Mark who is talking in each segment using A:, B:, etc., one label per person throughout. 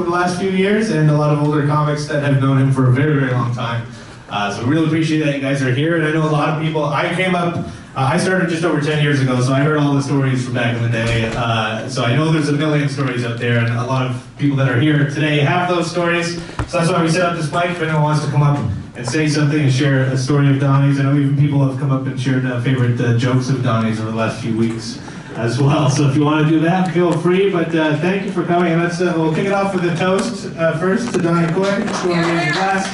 A: the last few years, and a lot of older comics that have known him for a very, very long time. So we really appreciate that you guys are here, and I know a lot of people, I came up, I started just over 10 years ago, so I heard all the stories from back in the day. So I know there's a million stories out there, and a lot of people that are here today have those stories. So that's why we set up this mic. If anyone wants to come up and say something and share a story of Donnie's. I know even people have come up and shared favorite jokes of Donnie's over the last few weeks as well. So if you want to do that, feel free. But thank you for coming. And let's we'll kick it off with a toast first to Donnie Coy. Just want to raise a glass.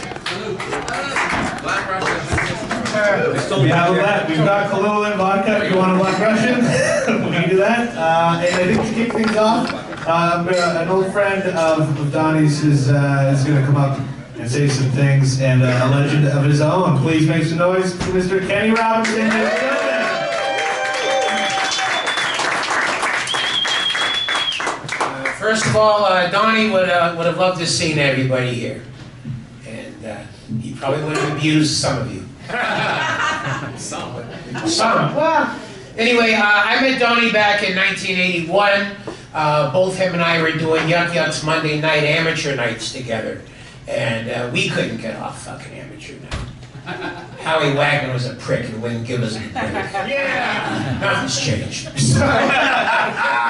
A: We have that. We've got Kahlua and vodka. If you want a Black Russian, we can do that. And I think to kick things off, an old friend of Donnie's is going to come up and say some things, and a legend of his own. Please make some noise to Mr. Kenny Robinson.
B: First of all, Donnie would have loved to seen everybody here, and he probably would have abused some of you. Some. Well, anyway, I met Donnie back in 1981. Both him and I were doing Yuck Yuck's Monday night amateur nights together, and we couldn't get off fucking amateur night. Howie Wagner was a prick and wouldn't give us a break. Yeah, nothing's changed.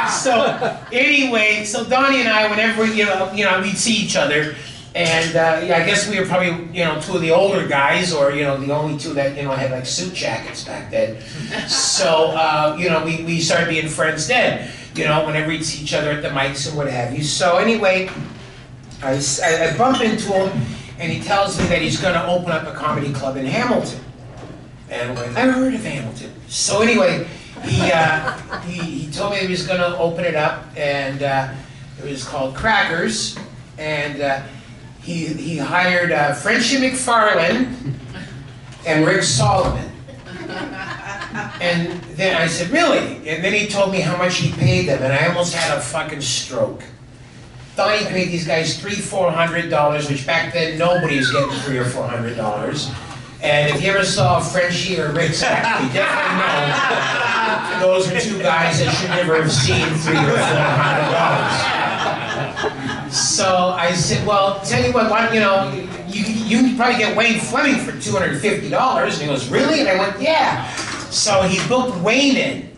B: So anyway, so Donnie and I, whenever we'd see each other. And I guess we were probably, two of the older guys, or, the only two that, had like suit jackets back then. So, we started being friends then, whenever we'd see each other at the mics and what have you. So anyway, I bump into him, and he tells me that he's going to open up a comedy club in Hamilton. And I'm like, I heard of Hamilton. So anyway, he told me he was going to open it up, and it was called Crackers, and he hired Frenchie McFarlane and Rick Solomon. And then I said, really? And then he told me how much he paid them, and I almost had a fucking stroke. Donnie paid these guys $300-400, which back then nobody was getting $300 or $400. And if you ever saw Frenchie or Rick's act, you definitely know those are two guys that should never have seen $300 or $400. So I said, well, tell you what, you can probably get Wayne Fleming for $250. And he goes, really? And I went, yeah. So he booked Wayne in.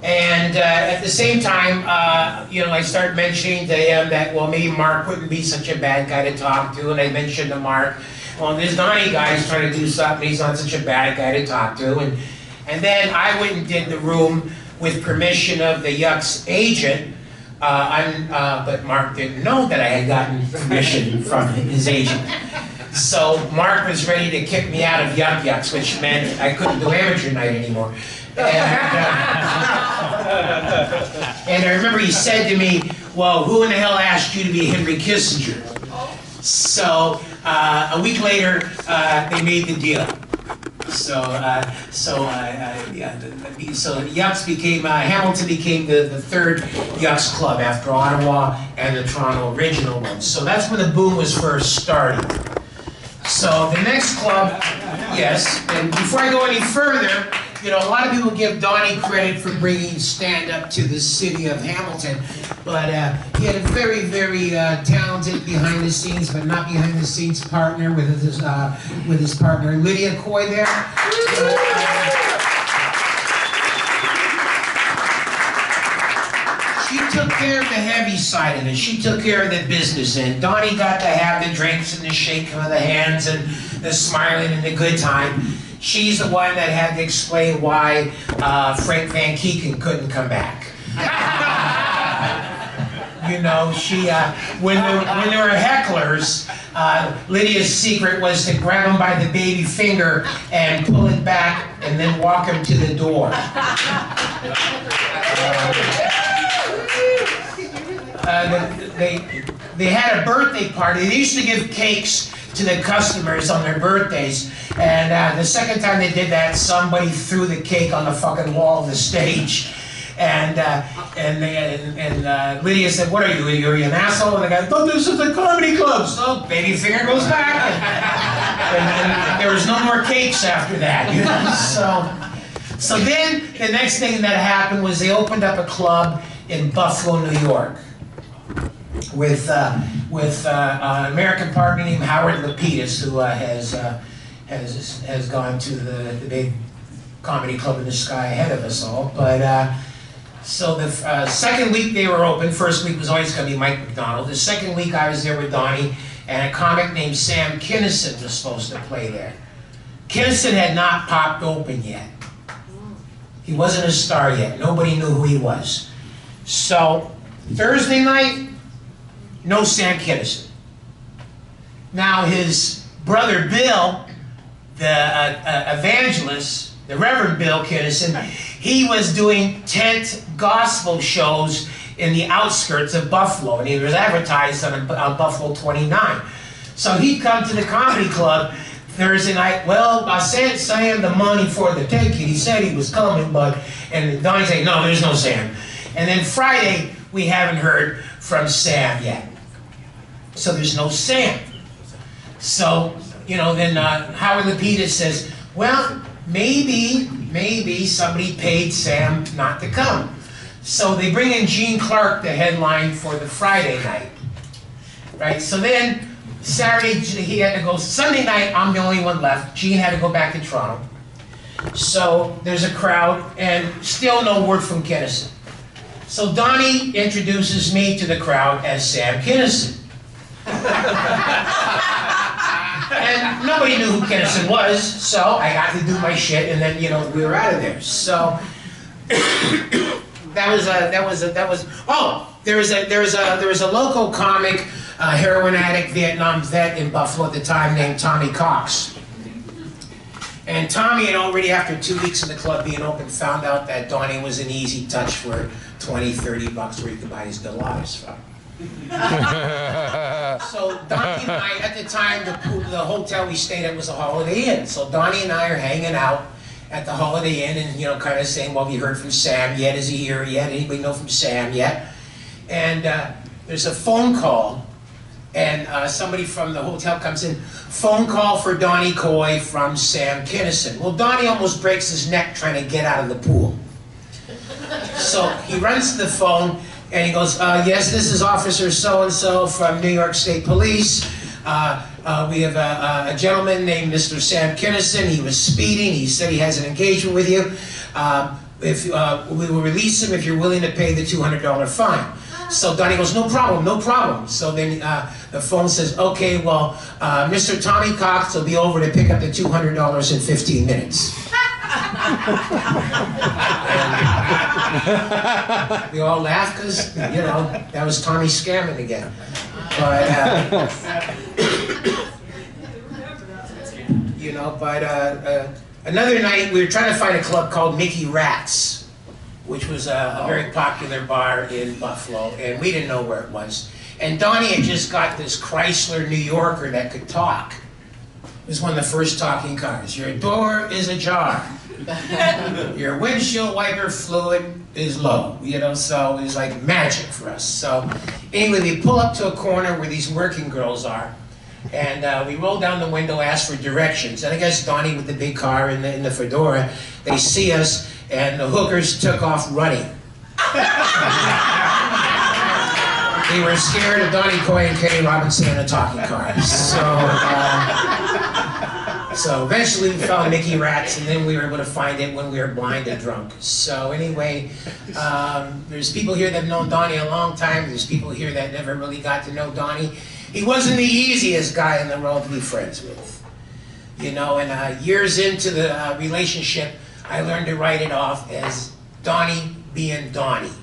B: And at the same time, I started mentioning to him that, well, maybe Mark wouldn't be such a bad guy to talk to. And I mentioned to Mark, well, this Donnie guy's trying to do something, he's not such a bad guy to talk to. And then I went and did the room with permission of the Yuck's agent. But Mark didn't know that I had gotten permission from his agent. So Mark was ready to kick me out of Yuck Yucks, which meant I couldn't do amateur night anymore. And I remember he said to me, well, who in the hell asked you to be Henry Kissinger? So a week later, they made the deal. So Yucks became, Hamilton became the third Yucks club after Ottawa and the Toronto original one. So that's when the boom was first starting. So the next club, yes, and before I go any further, a lot of people give Donnie credit for bringing stand-up to the city of Hamilton, but he had a very, very talented behind-the-scenes, but not behind-the-scenes partner with his partner Lydia Coy there. She took care of the heavy side of it. She took care of the business end. Donnie got to have the drinks and the shaking of the hands and the smiling and the good time. She's the one that had to explain why Frank Van Keeken couldn't come back. When there were hecklers, Lydia's secret was to grab him by the baby finger and pull it back and then walk him to the door. They had a birthday party. They used to give cakes to the customers on their birthdays, and the second time they did that, somebody threw the cake on the fucking wall of the stage, and Lydia said, "What are you? Are you an asshole?" And the guy, "Oh, this is a comedy club." So baby finger goes back, and there was no more cakes after that. So then the next thing that happened was they opened up a club in Buffalo, New York. with an American partner named Howard Lapidus, who has gone to the big comedy club in the sky ahead of us all. But so the second week they were open. First week was always going to be Mike McDonald. The second week I was there with Donnie, and a comic named Sam Kinison was supposed to play there. Kinison had not popped open yet. He wasn't a star yet. Nobody knew who he was. So Thursday night, no Sam Kinison. Now his brother Bill, the evangelist, the Reverend Bill Kinison, he was doing tent gospel shows in the outskirts of Buffalo, and he was advertised on Buffalo 29. So he'd come to the comedy club Thursday night. Well, I sent Sam the money for the ticket. He said he was coming, and Donnie said, no, there's no Sam. And then Friday, we haven't heard from Sam yet. So there's no Sam. So, then Howard Lapidus says, well, maybe somebody paid Sam not to come. So they bring in Gene Clark, the headline for the Friday night. Right? So then Saturday, he had to go. Sunday night, I'm the only one left. Gene had to go back to Toronto. So there's a crowd, and still no word from Kinison. So Donnie introduces me to the crowd as Sam Kinison. And nobody knew who Kinison was, so I got to do my shit, and then we were out of there. So there was a local comic, heroin addict, Vietnam vet in Buffalo at the time named Tommy Cox. And Tommy had already, after 2 weeks in the club being open, found out that Donnie was an easy touch for $20, $30 where you could buy his Gelatos from. So Donnie and I, at the time, the hotel we stayed at was a Holiday Inn. So Donnie and I are hanging out at the Holiday Inn and, kind of saying, well, have you heard from Sam yet? Is he here yet? Anybody know from Sam yet? And there's a phone call, and somebody from the hotel comes in. Phone call for Donnie Coy from Sam Kinison. Well, Donnie almost breaks his neck trying to get out of the pool. So he runs to the phone, and he goes, yes, this is Officer so-and-so from New York State Police. We have a gentleman named Mr. Sam Kinison. He was speeding. He said he has an engagement with you. We will release him if you're willing to pay the $200 fine. So Donnie goes, no problem, no problem. So then the phone says, okay, well, Mr. Tommy Cox will be over to pick up the $200 in 15 minutes. We all laugh because, that was Tommy scamming again. But, another night we were trying to find a club called Mickey Rat's, which was a very popular bar in Buffalo, and we didn't know where it was. And Donnie had just got this Chrysler New Yorker that could talk. It was one of the first talking cars. Your door is ajar. Your windshield wiper fluid is low. So it was like magic for us. So anyway, we pull up to a corner where these working girls are, and we roll down the window, ask for directions. And I guess Donnie with the big car in the fedora, they see us, and the hookers took off running. They were scared of Donnie Coy and Kenny Robinson in a talking car. So eventually we found Mickey Rat's, and then we were able to find it when we were blind and drunk. So anyway, there's people here that have known Donnie a long time. There's people here that never really got to know Donnie. He wasn't the easiest guy in the world to be friends with. And years into the relationship, I learned to write it off as Donnie being Donnie.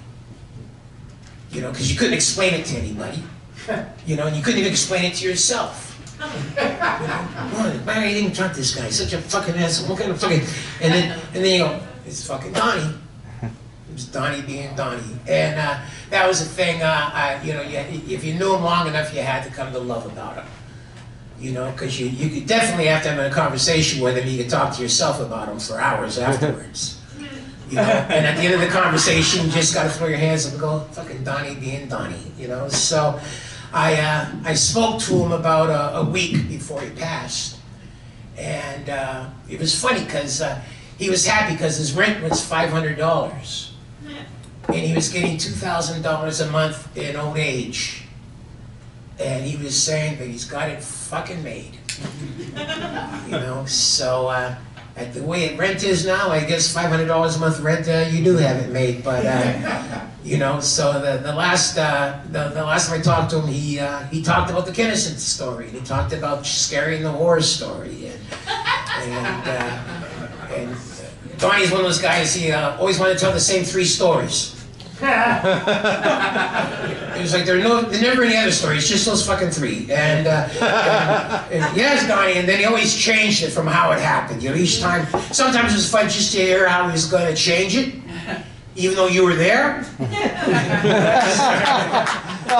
B: Because you couldn't explain it to anybody. And you couldn't even explain it to yourself. Why I didn't trust this guy? He's such a fucking asshole. What kind of fucking... And then you go, it's fucking Donnie. It was Donnie being Donnie. And that was the thing, if you knew him long enough, you had to come to love about him. Because you could definitely have to have a conversation with him. You could talk to yourself about him for hours afterwards. And at the end of the conversation, you just got to throw your hands up and go, fucking Donnie being Donnie, So I spoke to him about a week before he passed. And it was funny because he was happy because his rent was $500. And he was getting $2,000 a month in old age. and he was saying that he's got it fucking made. You know, so at the way rent is now, I guess $500 a month rent, you do have it made. But you know, so the last time I talked to him, he talked about the Kinnison story, and he talked about Scary and the Horror story, and Donnie's one of those guys. He always wanted to tell the same 3 stories. It was like there are never any other stories, just those fucking 3. And yes, Donnie, and then he always changed it from how it happened. You know, each time, sometimes it was fun just to hear how he was going to change it, even though you were there.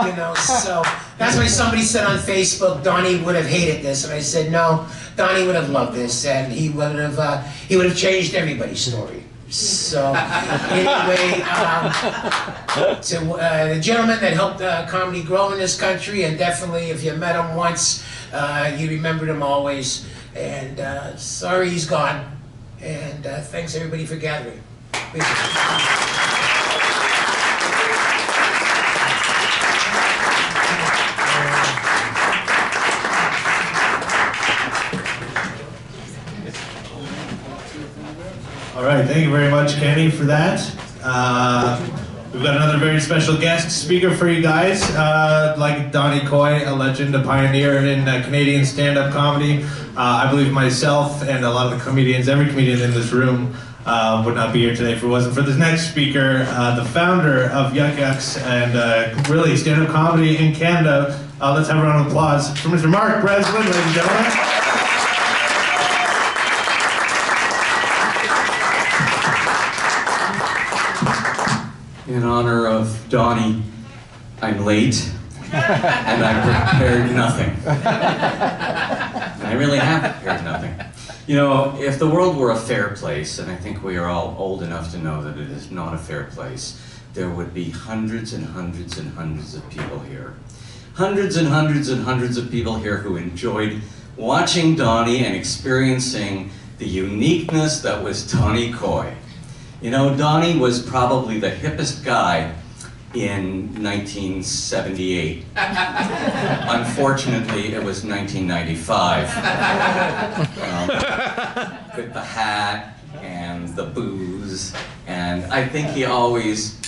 B: You know, so that's why somebody said on Facebook, Donnie would have hated this, and I said no, Donnie would have loved this, and he would have changed everybody's story. So, anyway, to the gentleman that helped comedy grow in this country, and definitely if you met him once, you remembered him always. And sorry he's gone. And thanks everybody for gathering.
A: All right, thank you very much, Kenny, for that. We've got another very special guest speaker for you guys. Like Donnie Coy, a legend, a pioneer in Canadian stand-up comedy. I believe myself and a lot of the comedians, every comedian in this room, would not be here today if it wasn't for this next speaker, the founder of Yuck Yucks and really stand-up comedy in Canada. Let's have a round of applause for Mr. Mark Breslin, ladies and gentlemen.
C: In honor of Donnie, I'm late, and I prepared nothing. And I really have prepared nothing. You know, if the world were a fair place, and I think we are all old enough to know that it is not a fair place, there would be hundreds and hundreds and hundreds of people here. Hundreds and hundreds and hundreds of people here who enjoyed watching Donnie and experiencing the uniqueness that was Donnie Coy. You know, Donnie was probably the hippest guy in 1978. Unfortunately, it was 1995. With the hat and the booze, and I think he always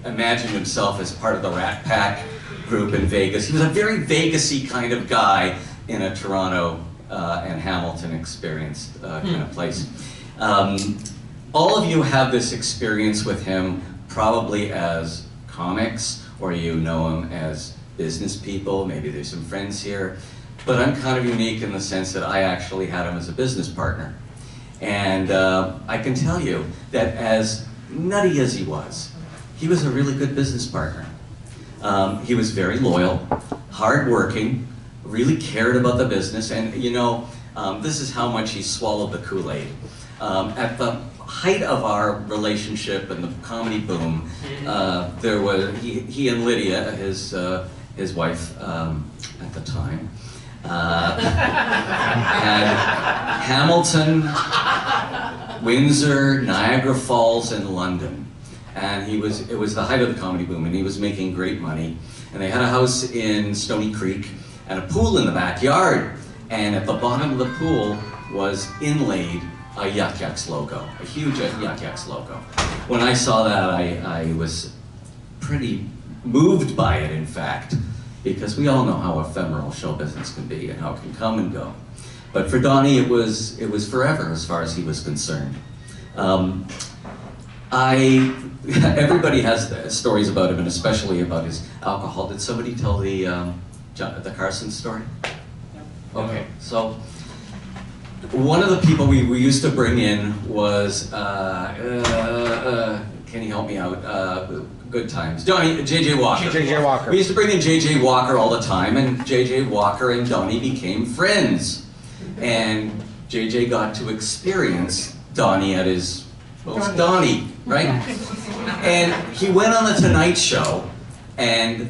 C: imagined himself as part of the Rat Pack group in Vegas. He was a very Vegas-y kind of guy in a Toronto and Hamilton experienced kind of place. All of you have this experience with him probably as comics, or you know him as business people. Maybe there's some friends here. But I'm kind of unique in the sense that I actually had him as a business partner. And I can tell you that as nutty as he was a really good business partner. He was very loyal, hardworking, really cared about the business, and you know, this is how much he swallowed the Kool-Aid. At the height of our relationship and the comedy boom, there was he and Lydia, his wife at the time, had Hamilton, Windsor, Niagara Falls, and London, and it was the height of the comedy boom, and he was making great money. And they had a house in Stony Creek and a pool in the backyard, and at the bottom of the pool was inlaid a Yuck Yucks logo, a huge Yuck Yucks logo. When I saw that, I was pretty moved by it, in fact, because we all know how ephemeral show business can be and how it can come and go. But for Donnie, it was forever as far as he was concerned. Everybody has stories about him, and especially about his alcohol. Did somebody tell the Carson story? Okay, so one of the people we used to bring in was, can you help me out? Good times. J.J. Walker.
D: J.J. Walker.
C: We used to bring in J.J. Walker all the time, and J.J. Walker and Donnie became friends. And J.J. got to experience Donnie at his most Donnie, right? And he went on the Tonight Show, and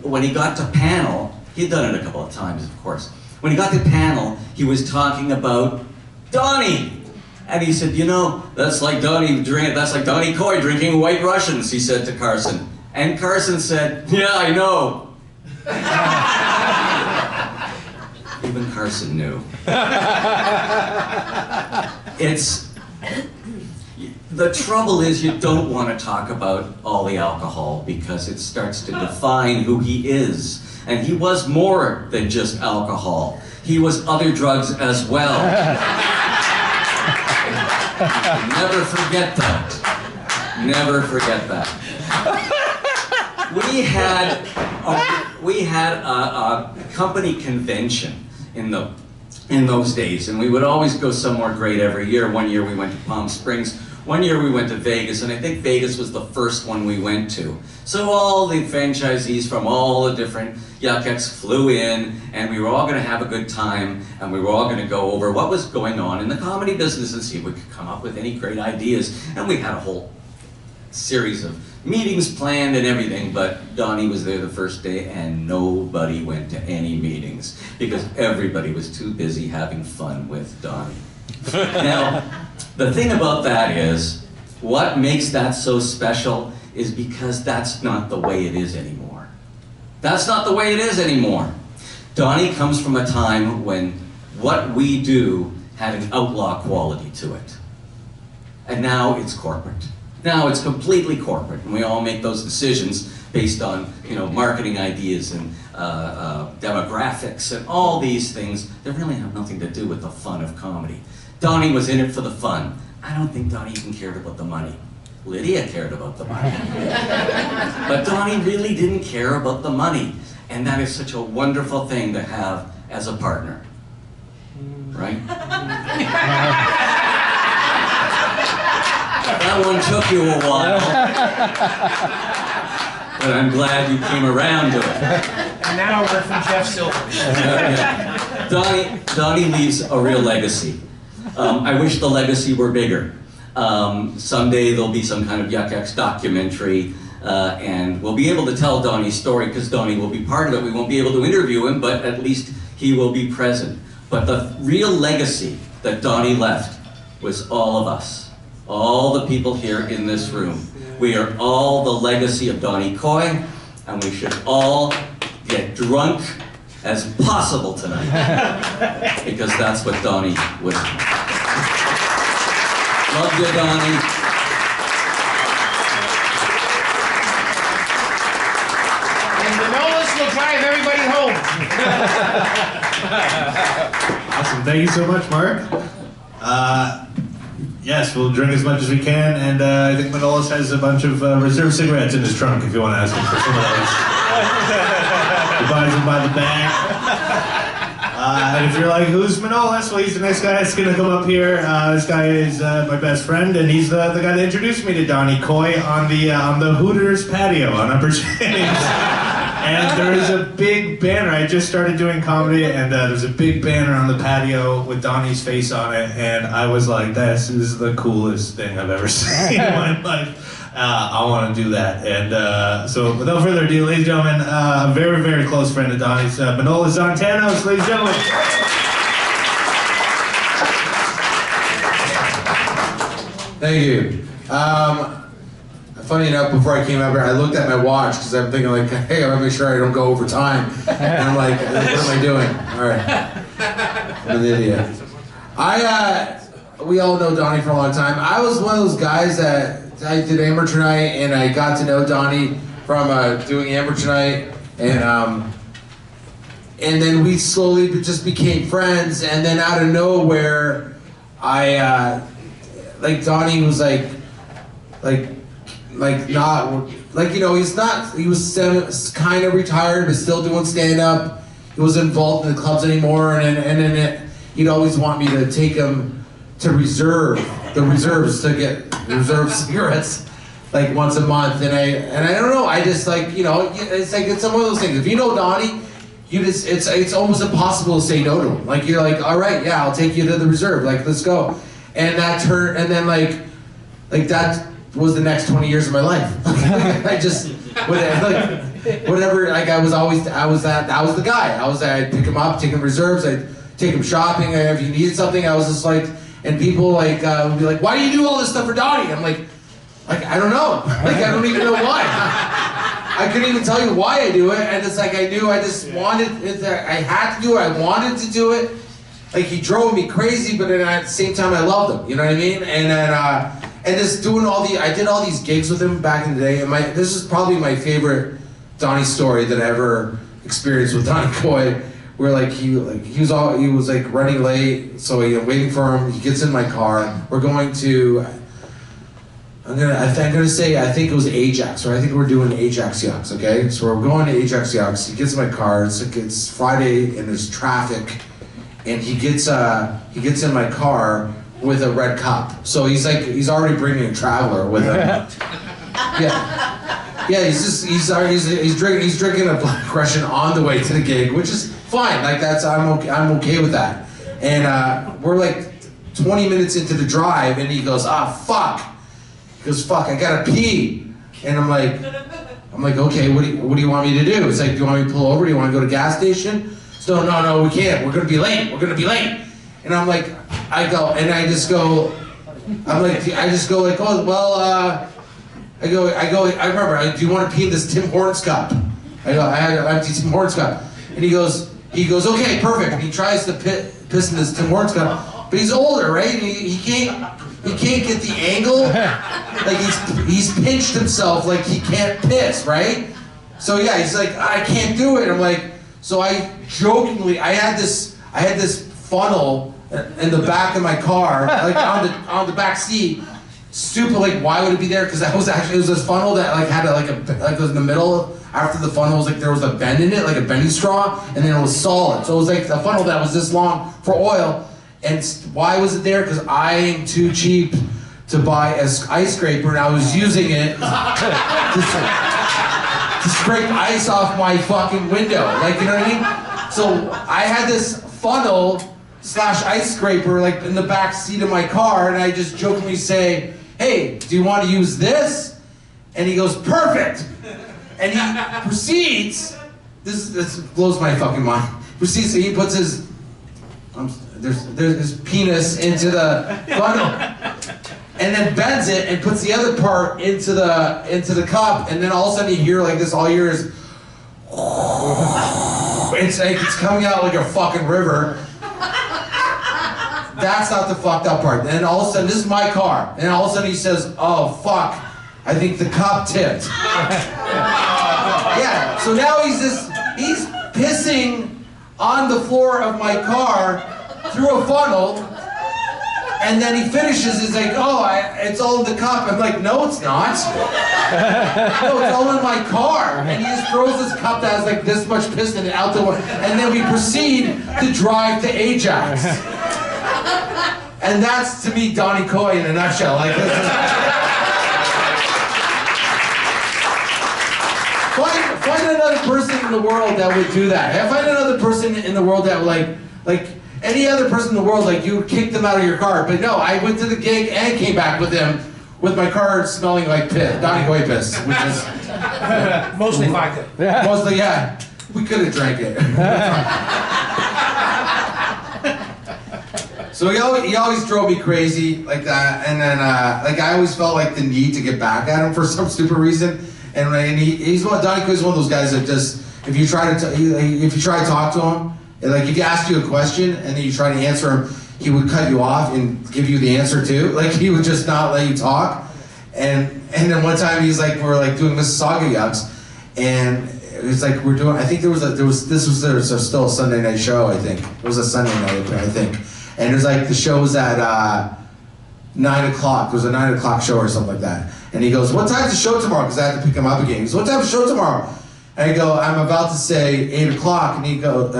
C: when he got to panel, he'd done it a couple of times, of course. When he got to panel, he was talking about Donnie. And he said, you know, that's like Donnie Coy drinking White Russians, he said to Carson. And Carson said, yeah, I know. Carson knew. The trouble is you don't want to talk about all the alcohol because it starts to define who he is. And he was more than just alcohol. He was other drugs as well. Never forget that. Never forget that. We had a company convention in those days, and we would always go somewhere great every year. One year we went to Palm Springs. One year we went to Vegas, and I think Vegas was the first one we went to. So all the franchisees from all the different Yuck-X flew in, and we were all going to have a good time, and we were all going to go over what was going on in the comedy business and see if we could come up with any great ideas. And we had a whole series of meetings planned and everything, but Donnie was there the first day, and nobody went to any meetings because everybody was too busy having fun with Donnie. Now, the thing about that is, what makes that so special is because that's not the way it is anymore. That's not the way it is anymore. Donnie comes from a time when what we do had an outlaw quality to it. And now it's corporate. Now it's completely corporate, and we all make those decisions based on, marketing ideas and demographics and all these things that really have nothing to do with the fun of comedy. Donnie was in it for the fun. I don't think Donnie even cared about the money. Lydia cared about the money. But Donnie really didn't care about the money. And that is such a wonderful thing to have as a partner. Right? That one took you a while. But I'm glad you came around to it.
B: And now we're from Jeff Silvers.
C: Donnie leaves a real legacy. I wish the legacy were bigger. Someday there'll be some kind of Yuck-X documentary, and we'll be able to tell Donnie's story because Donnie will be part of it. We won't be able to interview him, but at least he will be present. But the real legacy that Donnie left was all of us, all the people here in this room. We are all the legacy of Donnie Coy, and we should all get drunk as possible tonight, because that's what Donnie was. Love you, Donnie.
B: And Manolis will drive everybody home.
A: Awesome, thank you so much, Mark. Yes, we'll drink as much as we can, and I think Manolis has a bunch of reserve cigarettes in his trunk if you want to ask him for some of those. He buys them by the bag. And if you're like, who's Manolis? Well, he's the next guy that's going to come up here. This guy is my best friend, and he's the guy that introduced me to Donnie Coy on the Hooters patio on Upper James. And there is a big banner. I just started doing comedy, and there's a big banner on the patio with Donnie's face on it, and I was like, this is the coolest thing I've ever seen in my life. I want to do that. And so without further ado, ladies and gentlemen, a very, very close friend of Donnie's, Manolis Zontanos, ladies and gentlemen.
D: Thank you. Funny enough, before I came up here, I looked at my watch because I'm thinking like, hey, I want to make sure I don't go over time. And I'm like, what am I doing? All right, I'm an idiot. We all know Donnie for a long time. I was one of those guys that I did Amateur Night, and I got to know Donnie from doing Amateur Night, and then we slowly just became friends. And then out of nowhere, Donnie was he was kind of retired, but still doing stand-up. He wasn't involved in the clubs anymore, and then he'd always want me to take him to the reserves to get reserve cigarettes, like once a month. And I don't know, I just it's one of those things. If you know Donnie, it's almost impossible to say no to him. Like, you're like, all right, yeah, I'll take you to the reserve, like, let's go. And that was the next 20 years of my life. I just, whatever, I was the guy. I'd pick him up, take him to reserves, I'd take him shopping, and if he needed something, I was just like, and people would be like, why do you do all this stuff for Donnie? I'm like, I don't know. I don't even know why. I couldn't even tell you why I do it, and it's like I knew I just wanted it. I had to do it. I wanted to do it. Like he drove me crazy, but then at the same time I loved him. You know what I mean? And then and just doing I did all these gigs with him back in the day. And this is probably my favorite Donnie story that I ever experienced with Donnie Coy. Where he was running late, so I'm waiting for him. He gets in my car. We're going to. I'm gonna say I think it was Ajax, or I think we're doing Ajax Yucks, okay? So we're going to Ajax Yucks. He gets in my car. It's Friday and there's traffic, and he gets in my car with a red cup. So he's already bringing a traveler with him. Yeah. He's drinking a Black Russian on the way to the gig, which is fine. Like I'm okay with that. And we're like 20 minutes into the drive, and he goes, fuck. He goes, fuck, I gotta pee. And I'm like, okay, what do you want me to do? It's like, do you want me to pull over? Do you want to go to a gas station? So no, we can't. We're gonna be late. And I'm like, I just go like, oh, well, I remember, do you want to pee in this Tim Hortons cup? I go, I had an empty Tim Hortons cup. And he goes, okay, perfect. And he tries to piss in this Tim Hortons cup, but he's older, right? And he can't get the angle. Like he's pinched himself like he can't piss, right? So yeah, he's like, I can't do it. I'm like, so I jokingly, I had this funnel in the back of my car, like on the back seat. Stupid, like why would it be there? Because it was this funnel that had it was in the middle. After the funnel was there was a bend in it, like a bending straw, and then it was solid. So it was like a funnel that was this long for oil. And why was it there? Because I am too cheap to buy an ice scraper, and I was using it to scrape ice off my fucking window. Like, you know what I mean? So I had this funnel / ice scraper in the back seat of my car, and I just jokingly say, hey, do you want to use this? And he goes, perfect. And he proceeds, this blows my fucking mind. So he puts his penis into the funnel, and then bends it and puts the other part into the cup, and then all of a sudden you hear this. All you hear is, it's coming out like a fucking river. That's not the fucked up part. Then all of a sudden, this is my car, and all of a sudden he says, oh fuck, I think the cup tipped. Yeah, so now he's pissing on the floor of my car through a funnel, and then he finishes, he's like, oh, it's all in the cup. I'm like, no, it's not. No, it's all in my car. And he just throws this cup that has this much piss in it out the window, and then we proceed to drive to Ajax. And that's, to me, Donnie Coy in a nutshell. Find another person in the world that would do that. Find another person in the world that would any other person in the world, you would kick them out of your car. But no, I went to the gig and came back with him, with my car smelling like piss, Donnie Coy piss, which is
B: mostly vodka.
D: Mostly, yeah. We could have drank it. So he always drove me crazy like that, and then I always felt the need to get back at him for some stupid reason. And Donnie Coy's one of those guys that just, if you try to talk to him, if he asked you a question and then you try to answer him, he would cut you off and give you the answer too. He would just not let you talk. And then one time he's we're doing Mississauga Yucks, and it's we're doing, I think there was still a Sunday night show, I think. It was a Sunday night, I think. And it was the show was at 9 o'clock. It was a 9 o'clock show or something like that. And he goes, what time's the show tomorrow? Because I had to pick him up again. He goes, what time's the show tomorrow? And I go, I'm about to say 8 o'clock. And he goes,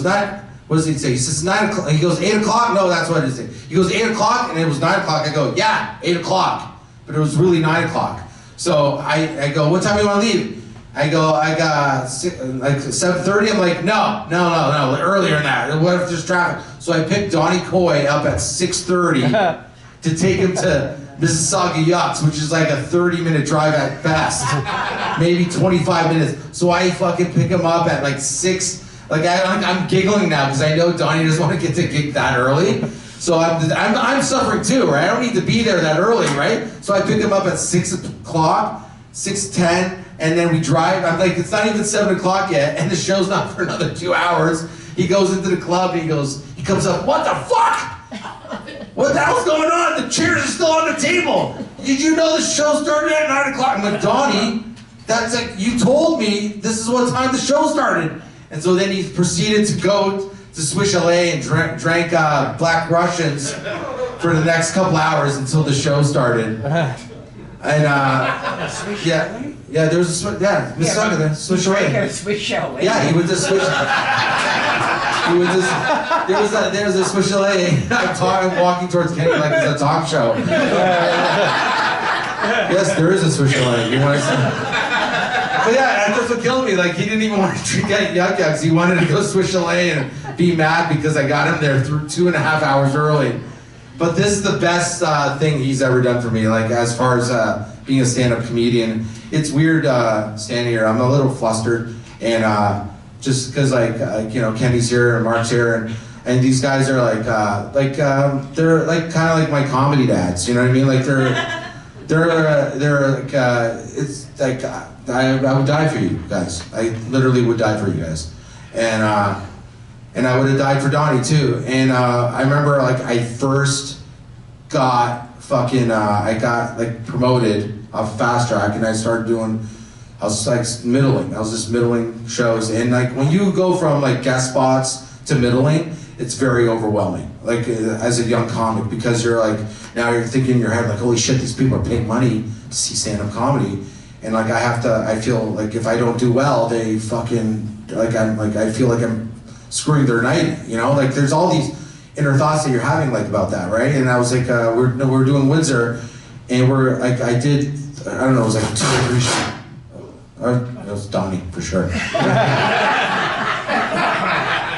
D: not, what does he say? He says 9 o'clock. He goes, 8 o'clock? No, that's what it is. He goes, 8 o'clock? And it was 9 o'clock. I go, yeah, 8 o'clock. But it was really 9 o'clock. So I go, what time do you want to leave? I go, I got 7:30. I'm like, no, earlier than that. What if there's traffic? So I picked Donnie Coy up at 6:30 to take him to Mississauga Yucks, which is a 30-minute drive at best, maybe 25 minutes. So I fucking pick him up at 6. I'm giggling now because I know Donnie doesn't want to get to gig that early. So I'm suffering too, right? I don't need to be there that early, right? So I pick him up at 6 o'clock. 6:10, and then we drive. I'm like, it's not even 7 o'clock yet, and the show's not for another 2 hours. He goes into the club, and he comes up, what the fuck? What the hell's going on? The chairs are still on the table. Did you know the show started at 9 o'clock? I'm like, Donnie, that's like, you told me this is what time the show started. And so then he proceeded to go to Swiss Chalet and drank Black Russians for the next couple hours until the show started. And there was a Miss Sucker there, Swiss Chalet.
B: Swiss Chalet.
D: Yeah, he would just switch. He would just. There's a Swiss Chalet. I'm walking towards Kenny like it's a talk show. Yes, there is a Swiss Chalet. You want to see? But yeah, that's what killed me. Like, he didn't even want to drink Yuck Yucks. He wanted to go Swiss Chalet and be mad because I got him there 2.5 hours early. But this is the best thing he's ever done for me, like, as far as being a stand-up comedian. It's weird standing here. I'm a little flustered, and just because, like, Kenny's here and Mark's here, and these guys are they're like kind of like my comedy dads. You know what I mean? Like they're like it's like I would die for you guys. I literally would die for you guys, and I would have died for Donnie too. And I remember, like, I first got fucking I got like promoted off Fast Track, and I started doing. I was like middling. I was just middling shows, and like when you go from like guest spots to middling, it's very overwhelming. Like as a young comic, because you're like now you're thinking in your head like, holy shit, these people are paying money to see stand-up comedy, and like I feel like if I don't do well, they fucking I feel like I'm screwing their night. You know, like there's all these inner thoughts that you're having like about that, right? And I was like, we're doing Windsor, and we're like I don't know, it was like 2 or 3 shows. It was Donnie, for sure.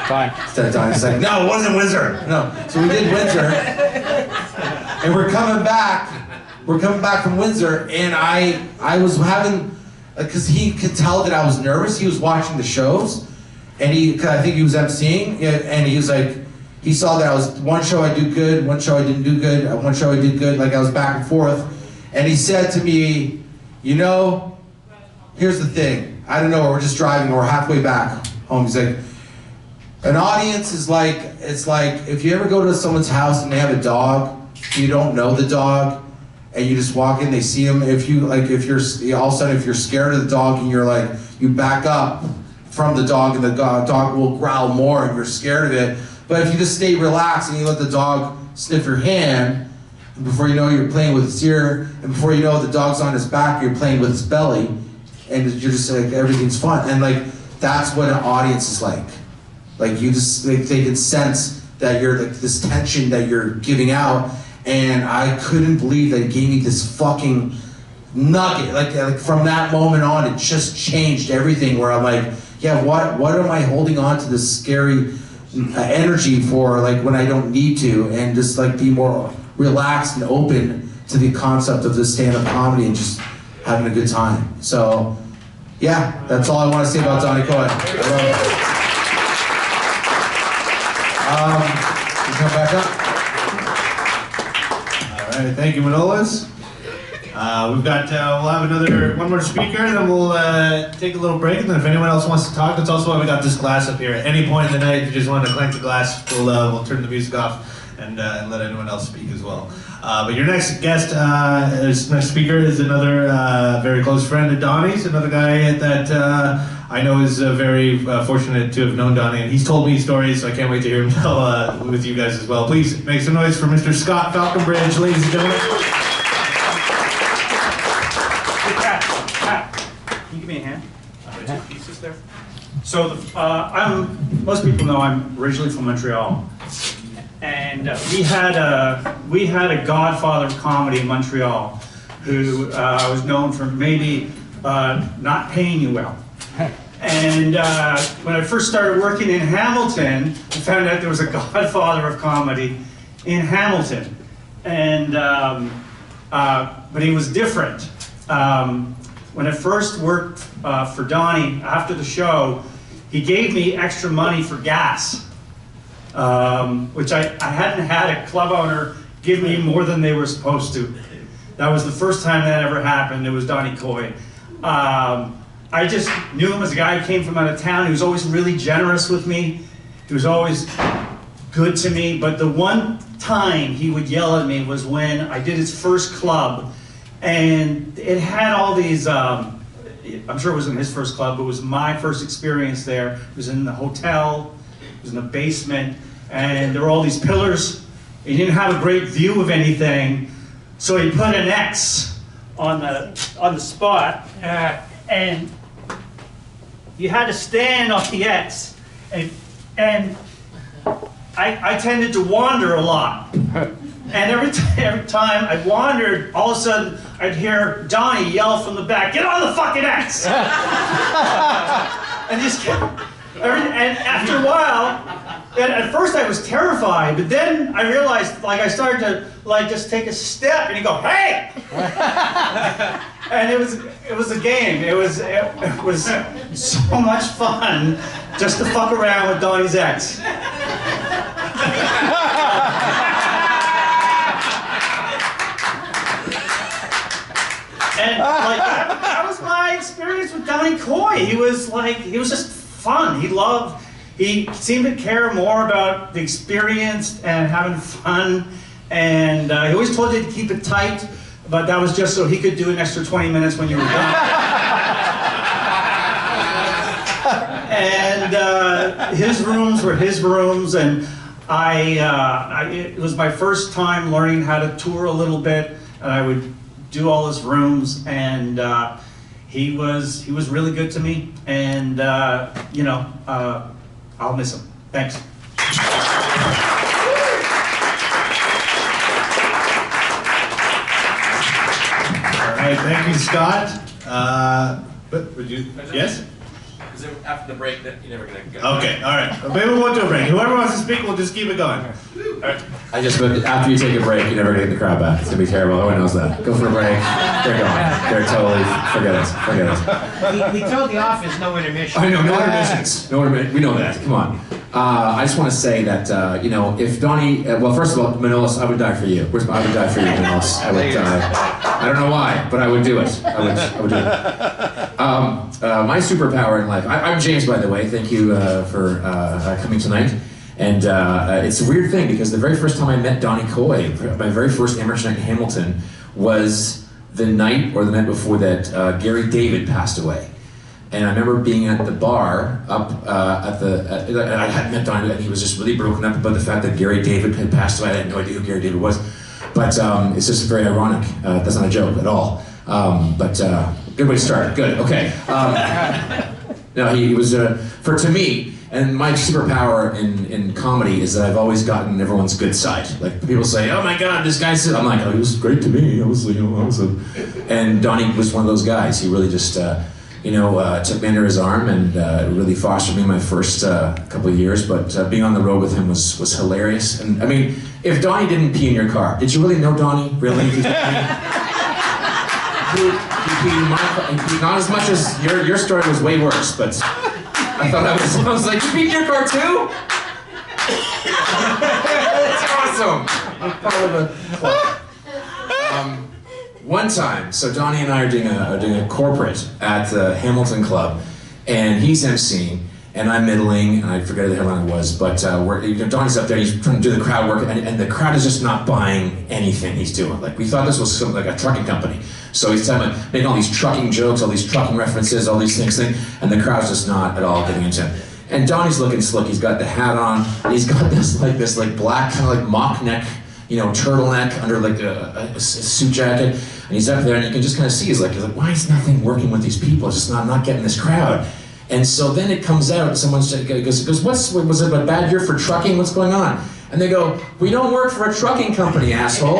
E: Fine.
D: Instead of Donnie, it's like, no, it wasn't Windsor. No. So we did Windsor. And we're coming back. We're coming back from Windsor, and I was having, because he could tell that I was nervous. He was watching the shows, and I think he was emceeing, and he was like, he saw that I was, one show I do good, one show I didn't do good, one show I did good, like I was back and forth. And he said to me, you know, here's the thing. I don't know, we're just driving, we're halfway back home. He's like, an audience is like, it's like if you ever go to someone's house and they have a dog, you don't know the dog, and you just walk in, they see him. If you're all of a sudden, if you're scared of the dog and you're like, you back up from the dog and the dog will growl more and you're scared of it. But if you just stay relaxed and you let the dog sniff your hand, and before you know you're playing with its ear, and before you know the dog's on his back, you're playing with its belly, and you're just like, everything's fun. And like, that's what an audience is like. Like you just, they can sense that you're like this tension that you're giving out. And I couldn't believe that it gave me this fucking nugget. Like from that moment on, it just changed everything, where I'm like, yeah, what am I holding on to this scary energy for, like when I don't need to, and just like be more relaxed and open to the concept of this stand-up comedy and just having a good time. So yeah, that's all I want to say about Donnie Coy. You come back up.
A: All right, thank you, Manolis. We've got, we'll have one more speaker, then we'll take a little break, and then if anyone else wants to talk, that's also why we got this glass up here. At any point in the night, if you just want to clank the glass, we'll turn the music off and let anyone else speak as well. But your next guest, next speaker is another very close friend of Donnie's, another guy that I know is very fortunate to have known Donnie, and he's told me stories, so I can't wait to hear him tell with you guys as well. Please make some noise for Mr. Scott Falconbridge, ladies and gentlemen.
E: Can you give me a hand? Two pieces there. So most people know I'm originally from Montreal, and we had a godfather of comedy in Montreal who was known for maybe not paying you well. And when I first started working in Hamilton, I found out there was a godfather of comedy in Hamilton, and but he was different. When I first worked for Donnie after the show, he gave me extra money for gas, which I hadn't had a club owner give me more than they were supposed to. That was the first time that ever happened. It was Donnie Coy. I just knew him as a guy who came from out of town. He was always really generous with me. He was always good to me. But the one time he would yell at me was when I did his first club. And it had all these, I'm sure it wasn't his first club, but it was my first experience there. It was in the hotel, it was in the basement, and there were all these pillars. He didn't have a great view of anything, so he put an X on the spot, and you had to stand off the X, and I tended to wander a lot. And every time I wandered, all of a sudden I'd hear Donnie yell from the back, "Get on the fucking X!" And just kept, and after a while, and at first I was terrified, but then I realized, like, I started to, like, just take a step, and you go, "Hey!" And it was a game. It was so much fun just to fuck around with Donnie's X. And like that was my experience with Donnie Coy. He was just fun. He seemed to care more about the experience and having fun. And he always told you to keep it tight, but that was just so he could do an extra 20 minutes when you were done. And his rooms were his rooms, and it was my first time learning how to tour a little bit, and I would do all his rooms, and he was really good to me, and I'll miss him. Thanks.
A: All right, thank you, Scott. But would you? Yes.
F: Because after the break, that you're never gonna go.
A: Okay, all right. Maybe we won't do a break. Whoever wants to speak, we'll just keep it going. All right.
G: After you take a break, you never get the crowd back. It's gonna be terrible. Everyone knows that. Go for a break. They're gone. They're totally, forget it.
B: We told the office no intermission.
G: I know, no intermissions. No intermission. We know that. Come on. I just want to say that, if Donnie, well, first of all, Manolis, I would die for you. I would die for you, Manolis. I would die. I don't know why, but I would do it. I would do it. My superpower in life, I'm James, by the way. Thank you for coming tonight. And it's a weird thing because the very first time I met Donnie Coy, my very first amateur night in Hamilton, was the night or the night before that Gary David passed away. And I remember being at the bar up and I hadn't met Donnie, and he was just really broken up about the fact that Gary David had passed away. I had no idea who Gary David was. But it's just very ironic. That's not a joke at all. Good way to start. Good. Okay. No, he was to me. And my superpower in comedy is that I've always gotten everyone's good side. Like people say, "Oh my God, this guy's," I'm like, "Oh, he was great to me. And Donnie was one of those guys. He really just, took me under his arm and really fostered me my first couple of years. But being on the road with him was hilarious. And I mean, if Donnie didn't pee in your car, did you really know Donnie? Really? He peed in my car. He peed, not as much as your story was way worse, but. I thought I was like, "You peed in your car too?" That's awesome. I'm part of a one time, so Donnie and I are doing a corporate at the Hamilton Club, and he's emceeing, and I'm middling, and I forget who the hell I was, but Donnie's up there, he's trying to do the crowd work, and the crowd is just not buying anything he's doing. Like, we thought this was something like a trucking company. So he's making all these trucking jokes, all these trucking references, all these things, and the crowd's just not at all getting into him. And Donnie's looking slick. He's got the hat on, and he's got this black kind of like mock neck, turtleneck under like a suit jacket. And he's up there, and you can just kind of see he's like, "Why is nothing working with these people? It's just not getting this crowd." And so then it comes out, someone goes, "Was it a bad year for trucking? What's going on?" And they go, "We don't work for a trucking company, asshole."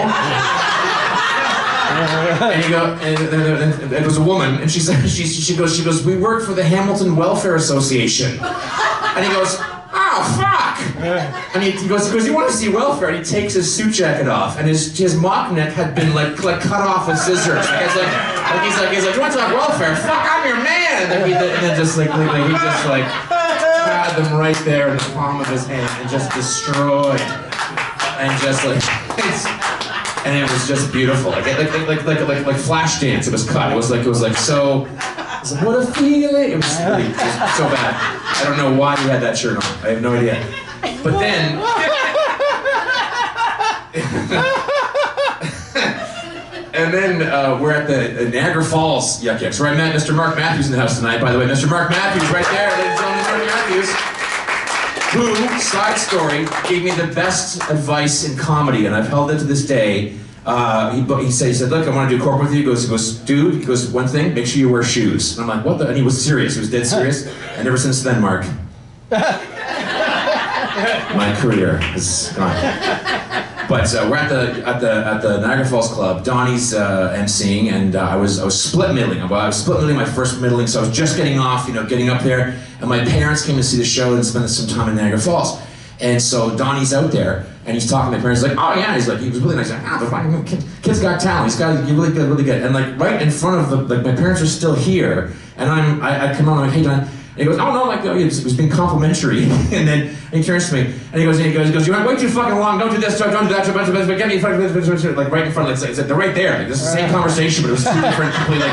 G: And it was a woman, and she goes, "We work for the Hamilton Welfare Association." And he goes, "Oh, fuck!" And he goes, "You want to see welfare?" And he takes his suit jacket off, and his mock neck had been like cut off with scissors. He's like, "You want to talk welfare? Fuck, I'm your man!" And then just he had them right there in the palm of his hand and just destroyed, and just like and it was just beautiful, like flash dance. It was cut. It was like so. I was like, what a feeling! It was really just so bad. I don't know why you had that shirt on. I have no idea. But then. And then we're at the Niagara Falls Yuck Yucks, where I met Mr. Mark Matthews in the house tonight. By the way, Mr. Mark Matthews right there, ladies and gentlemen, Mark Matthews, who, side story, gave me the best advice in comedy, and I've held it to this day. He said, look, I want to do corporate with you. He goes, dude, he goes, one thing, make sure you wear shoes. And I'm like, what the? And he was serious. He was dead serious. And ever since then, Mark, my career is gone. But we're at the Niagara Falls Club. Donnie's emceeing, and I was split middling. I was split middling my first middling, so I was just getting off, getting up there. And my parents came to see the show and spent some time in Niagara Falls. And so Donnie's out there, and he's talking to my parents, like, oh yeah, he was really nice. Like, kid's got talent. He's really good, really good. And like right in front of my parents are still here, and I come on, I'm like, hey Don. And he goes, oh no, he was being complimentary. And then he turns to me, and he goes, you went way too fucking long, don't do this, don't do that, but get me like right in front, like they're right there. Like, this is the same conversation, but it was two different, completely,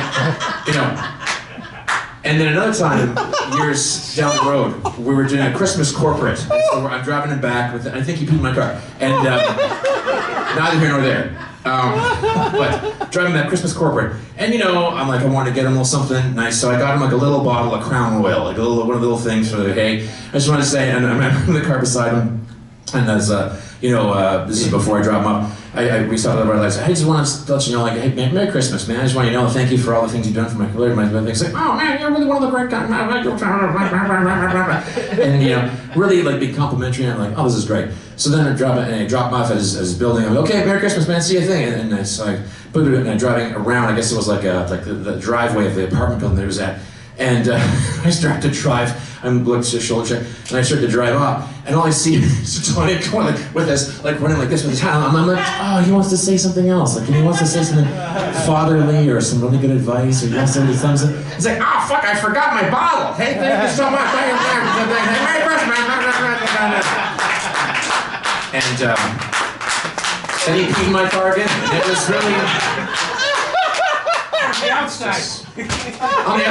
G: And then another time, years down the road, we were doing a Christmas corporate. And so I'm driving him back with, I think he peed in my car. And neither here nor there. But driving that Christmas corporate. And I'm like, I wanted to get him a little something nice. So I got him like a little bottle of Crown Royal, like one of the little things for the, hey. I just wanted to say, and I'm in the car beside him. And as, this is before I drop him off. We saw the red lights. I just want to let you know, like, hey, man, Merry Christmas, man. I just want you to know, thank you for all the things you've done for my career. My things like, oh man, you're really one of the great guys. And really like be complimentary. And I'm like, oh, this is great. So then I drop him off at his building. I'm like, okay, Merry Christmas, man. See you thing. And it's like, and I'm driving around. I guess it was like the driveway of the apartment building that he was at. And I start to drive. I'm looking to shoulder check, and I start to drive off, and all I see is Donnie going with us, like running like this with his hand. I'm like, oh, he wants to say something else. Like he wants to say something fatherly or some really good advice, or he wants to do something. He's like, oh fuck, I forgot my bottle. Hey, thank you so much. Hey, Merry Christmas. And then he peed in my car again. And it was really.
B: On the outside.
G: On the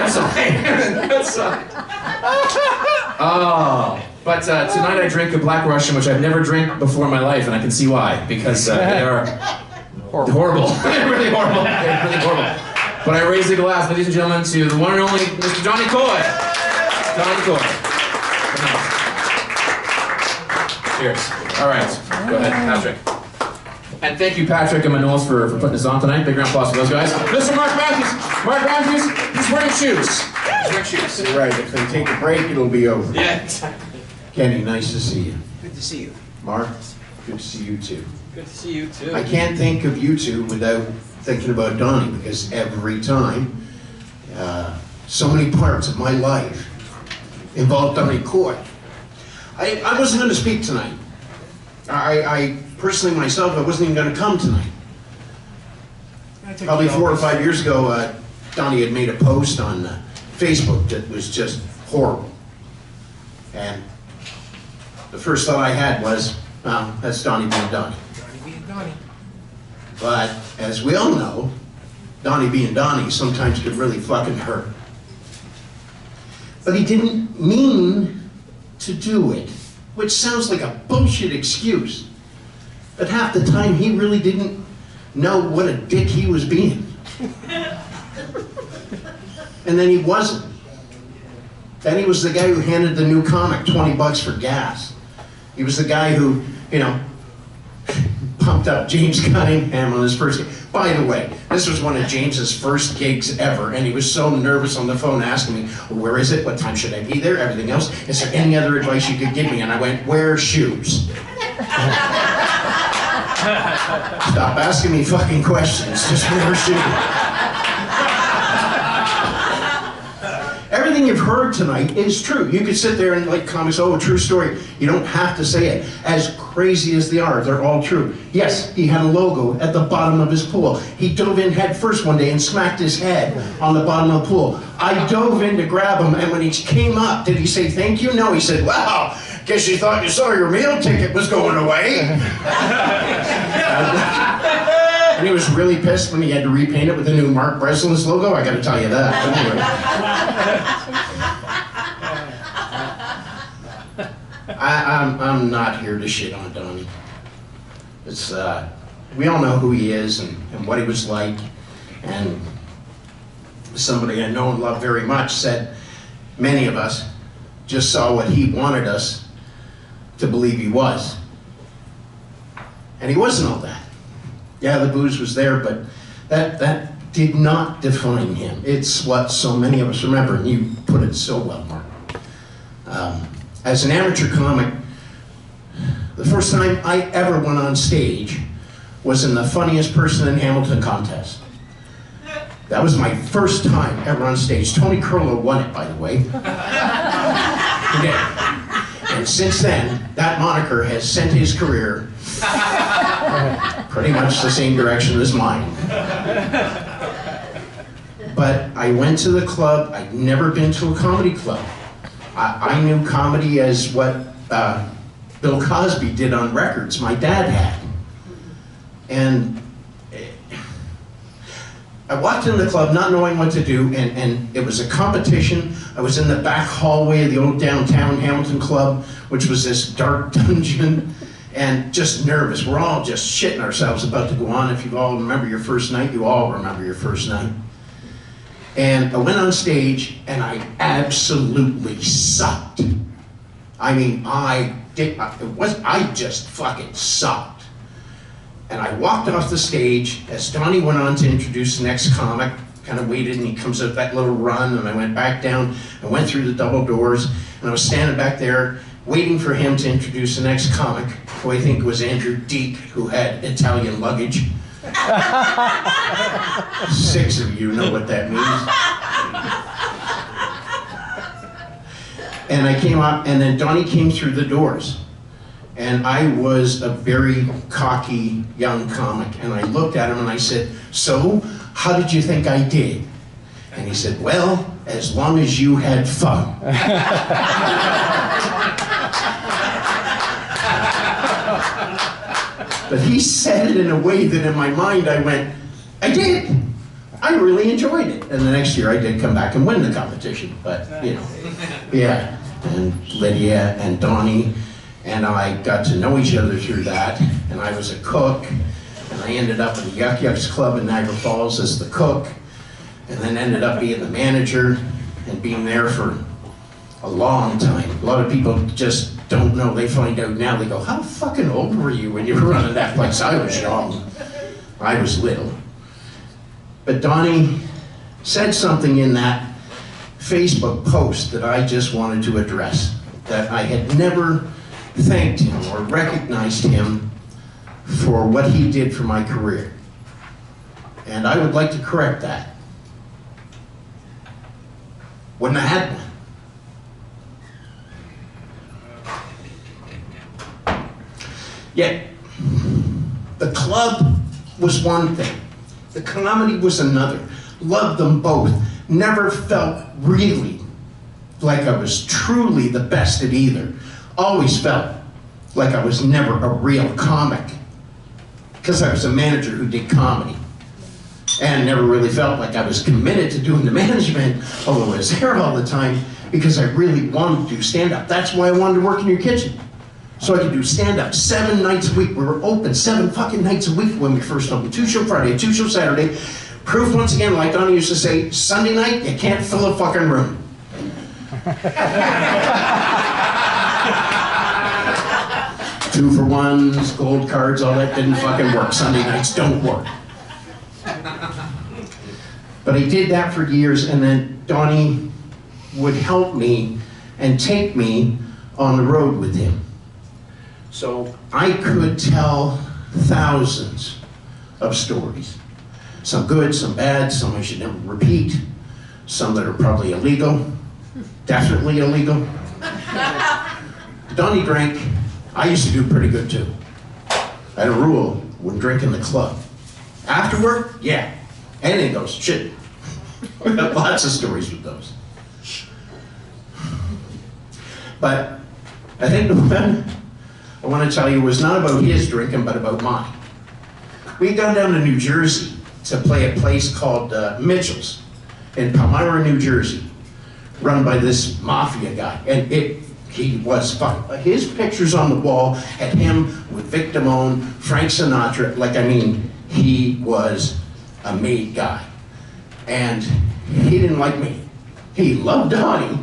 G: outside. Oh, but tonight I drink a Black Russian, which I've never drank before in my life, and I can see why, because they are horrible. They're really horrible. They're really horrible. But I raise the glass, ladies and gentlemen, to the one and only Mr. Donnie Coy. Donnie Coy. Cheers. All right, go ahead, Patrick. And thank you, Patrick and Manolis, for putting this on tonight. Big round of applause for those guys. Mr. Mark Matthews. Mark Matthews, he's wearing shoes. He's wearing shoes.
H: Right, if they take a break, it'll be over.
G: Yeah.
H: Kenny, nice to see you.
B: Good to see you.
H: Mark, good to see you too.
F: Good to see you too.
H: I can't think of you two without thinking about Donnie, because every time, so many parts of my life involved Donnie Coy. I wasn't going to speak tonight. I personally myself, I wasn't even going to come tonight. Probably 4 or 5 years ago, Donnie had made a post on Facebook that was just horrible. And the first thought I had was, well, that's Donnie being Donnie.
B: Donnie being Donnie.
H: But as we all know, Donnie being Donnie sometimes could really fucking hurt. But he didn't mean to do it, which sounds like a bullshit excuse. But half the time he really didn't know what a dick he was being. And then he wasn't. Then he was the guy who handed the new comic 20 bucks for gas. He was the guy who, pumped up James Cunningham on his first gig. By the way, this was one of James's first gigs ever, and he was so nervous on the phone asking me, where is it? What time should I be there? Everything else? Is there any other advice you could give me? And I went, wear shoes. Stop asking me fucking questions, just wear shoes. Everything you've heard tonight is true. You could sit there and like comics, oh, a true story. You don't have to say it. As crazy as they are, they're all true. Yes, he had a logo at the bottom of his pool. He dove in head first one day and smacked his head on the bottom of the pool. I dove in to grab him, and when he came up, did he say thank you? No, he said, wow, guess you thought you saw your meal ticket was going away. And he was really pissed when he had to repaint it with the new Mark Breslin's logo, I gotta tell you that. But anyway. I'm not here to shit on Donnie. It's, we all know who he is and what he was like. And somebody I know and love very much said, many of us just saw what he wanted us to believe he was. And he wasn't all that. Yeah, the booze was there, but that did not define him. It's what so many of us remember, and you put it so well, Mark. As an amateur comic, the first time I ever went on stage was in the Funniest Person in Hamilton contest. That was my first time ever on stage. Tony Curlo won it, by the way. He did. And since then, that moniker has sent his career pretty much the same direction as mine. But I went to the club. I'd never been to a comedy club. I knew comedy as what Bill Cosby did on records my dad had. And I walked in the club not knowing what to do, and it was a competition. I was in the back hallway of the old downtown Hamilton club, which was this dark dungeon, and just nervous. We're all just shitting ourselves about to go on. If you all remember your first night, you all remember your first night. And I went on stage, and I absolutely sucked. I mean, I just fucking sucked. And I walked off the stage as Donnie went on to introduce the next comic, kind of waited, and he comes out that little run, and I went back down, I went through the double doors, and I was standing back there waiting for him to introduce the next comic, who I think was Andrew Deek, who had Italian luggage. 6 of you know what that means. And I came up, and then Donnie came through the doors. And I was a very cocky young comic. And I looked at him and I said, "So, how did you think I did?" And he said, "Well, as long as you had fun." But he said it in a way that in my mind I went, I did. I really enjoyed it. And the next year I did come back and win the competition. But, you know, yeah. And Lydia and Donnie and I got to know each other through that. And I was a cook. And I ended up in the Yuck Yucks Club in Niagara Falls as the cook. And then ended up being the manager and being there for a long time. A lot of people just don't know. They find out now. They go, "How fucking old were you when you were running that place?" I was young. I was little. But Donnie said something in that Facebook post that I just wanted to address. That I had never thanked him or recognized him for what he did for my career. And I would like to correct that. Wouldn't have had one. Yet, the club was one thing. The comedy was another. Loved them both. Never felt really like I was truly the best at either. Always felt like I was never a real comic. Because I was a manager who did comedy. And never really felt like I was committed to doing the management, although I was there all the time, because I really wanted to do stand-up. That's why I wanted to work in your kitchen. So I could do stand-up 7 nights a week. We were open 7 fucking nights a week when we first opened. 2-show Friday, 2-show Saturday. Proof once again, like Donnie used to say, Sunday night, you can't fill a fucking room. 2-for-1s, gold cards, all that didn't fucking work. Sunday nights don't work. But I did that for years, and then Donnie would help me and take me on the road with him. So I could tell thousands of stories. Some good, some bad, some I should never repeat, some that are probably illegal, definitely illegal. Donnie drank. I used to do pretty good too. I had a rule, wouldn't drink in the club. Afterward, yeah, anything goes, shit. We got lots of stories with those. But I think the one I want to tell you was not about his drinking, but about mine. We had gone down to New Jersey to play a place called Mitchell's in Palmyra, New Jersey, run by this mafia guy. And he was fun. His pictures on the wall had him with Vic Damone, Frank Sinatra. Like, I mean, he was a made guy. And he didn't like me. He loved Donnie.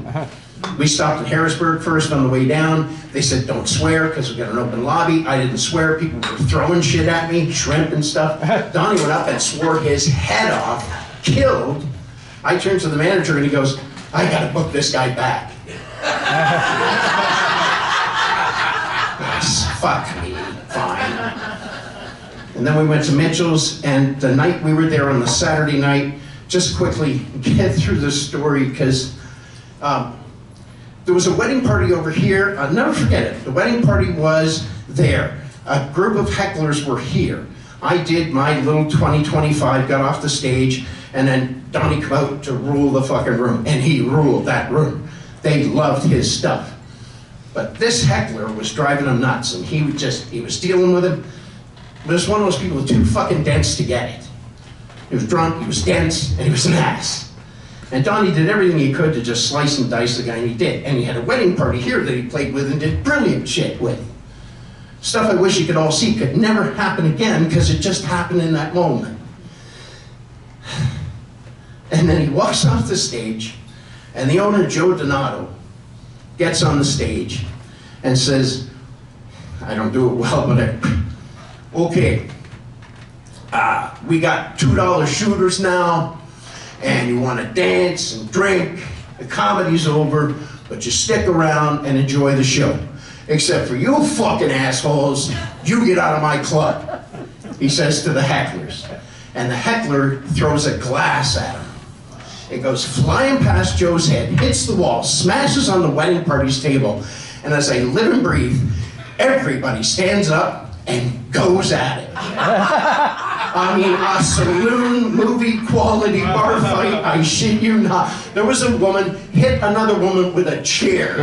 H: We stopped in Harrisburg first on the way down. They said, don't swear, because we got an open lobby. I didn't swear. People were throwing shit at me, shrimp and stuff. Donnie went up and swore his head off, killed. I turned to the manager and he goes, I gotta book this guy back. Fuck me, fine. And then we went to Mitchell's, and the night we were there on the Saturday night, just quickly get through the story, because there was a wedding party over here. I'll never forget it. The wedding party was there. A group of hecklers were here. I did my little 20-25, got off the stage, and then Donnie came out to rule the fucking room, and he ruled that room. They loved his stuff. But this heckler was driving him nuts, and he was dealing with him. But it's one of those people too fucking dense to get it. He was drunk, he was dense, and he was an ass. And Donnie did everything he could to just slice and dice the guy, and he did. And he had a wedding party here that he played with and did brilliant shit with. Stuff I wish you could all see could never happen again, because it just happened in that moment. And then he walks off the stage, and the owner, Joe Donato, gets on the stage and says, I don't do it well, but okay, we got $2 shooters now, and you want to dance and drink. The comedy's over, but you stick around and enjoy the show. Except for you fucking assholes, you get out of my club, he says to the hecklers. And the heckler throws a glass at him. It goes flying past Joe's head, hits the wall, smashes on the wedding party's table, and as I live and breathe, everybody stands up and goes at it. I mean, a saloon movie quality bar fight, I shit you not. There was a woman hit another woman with a chair.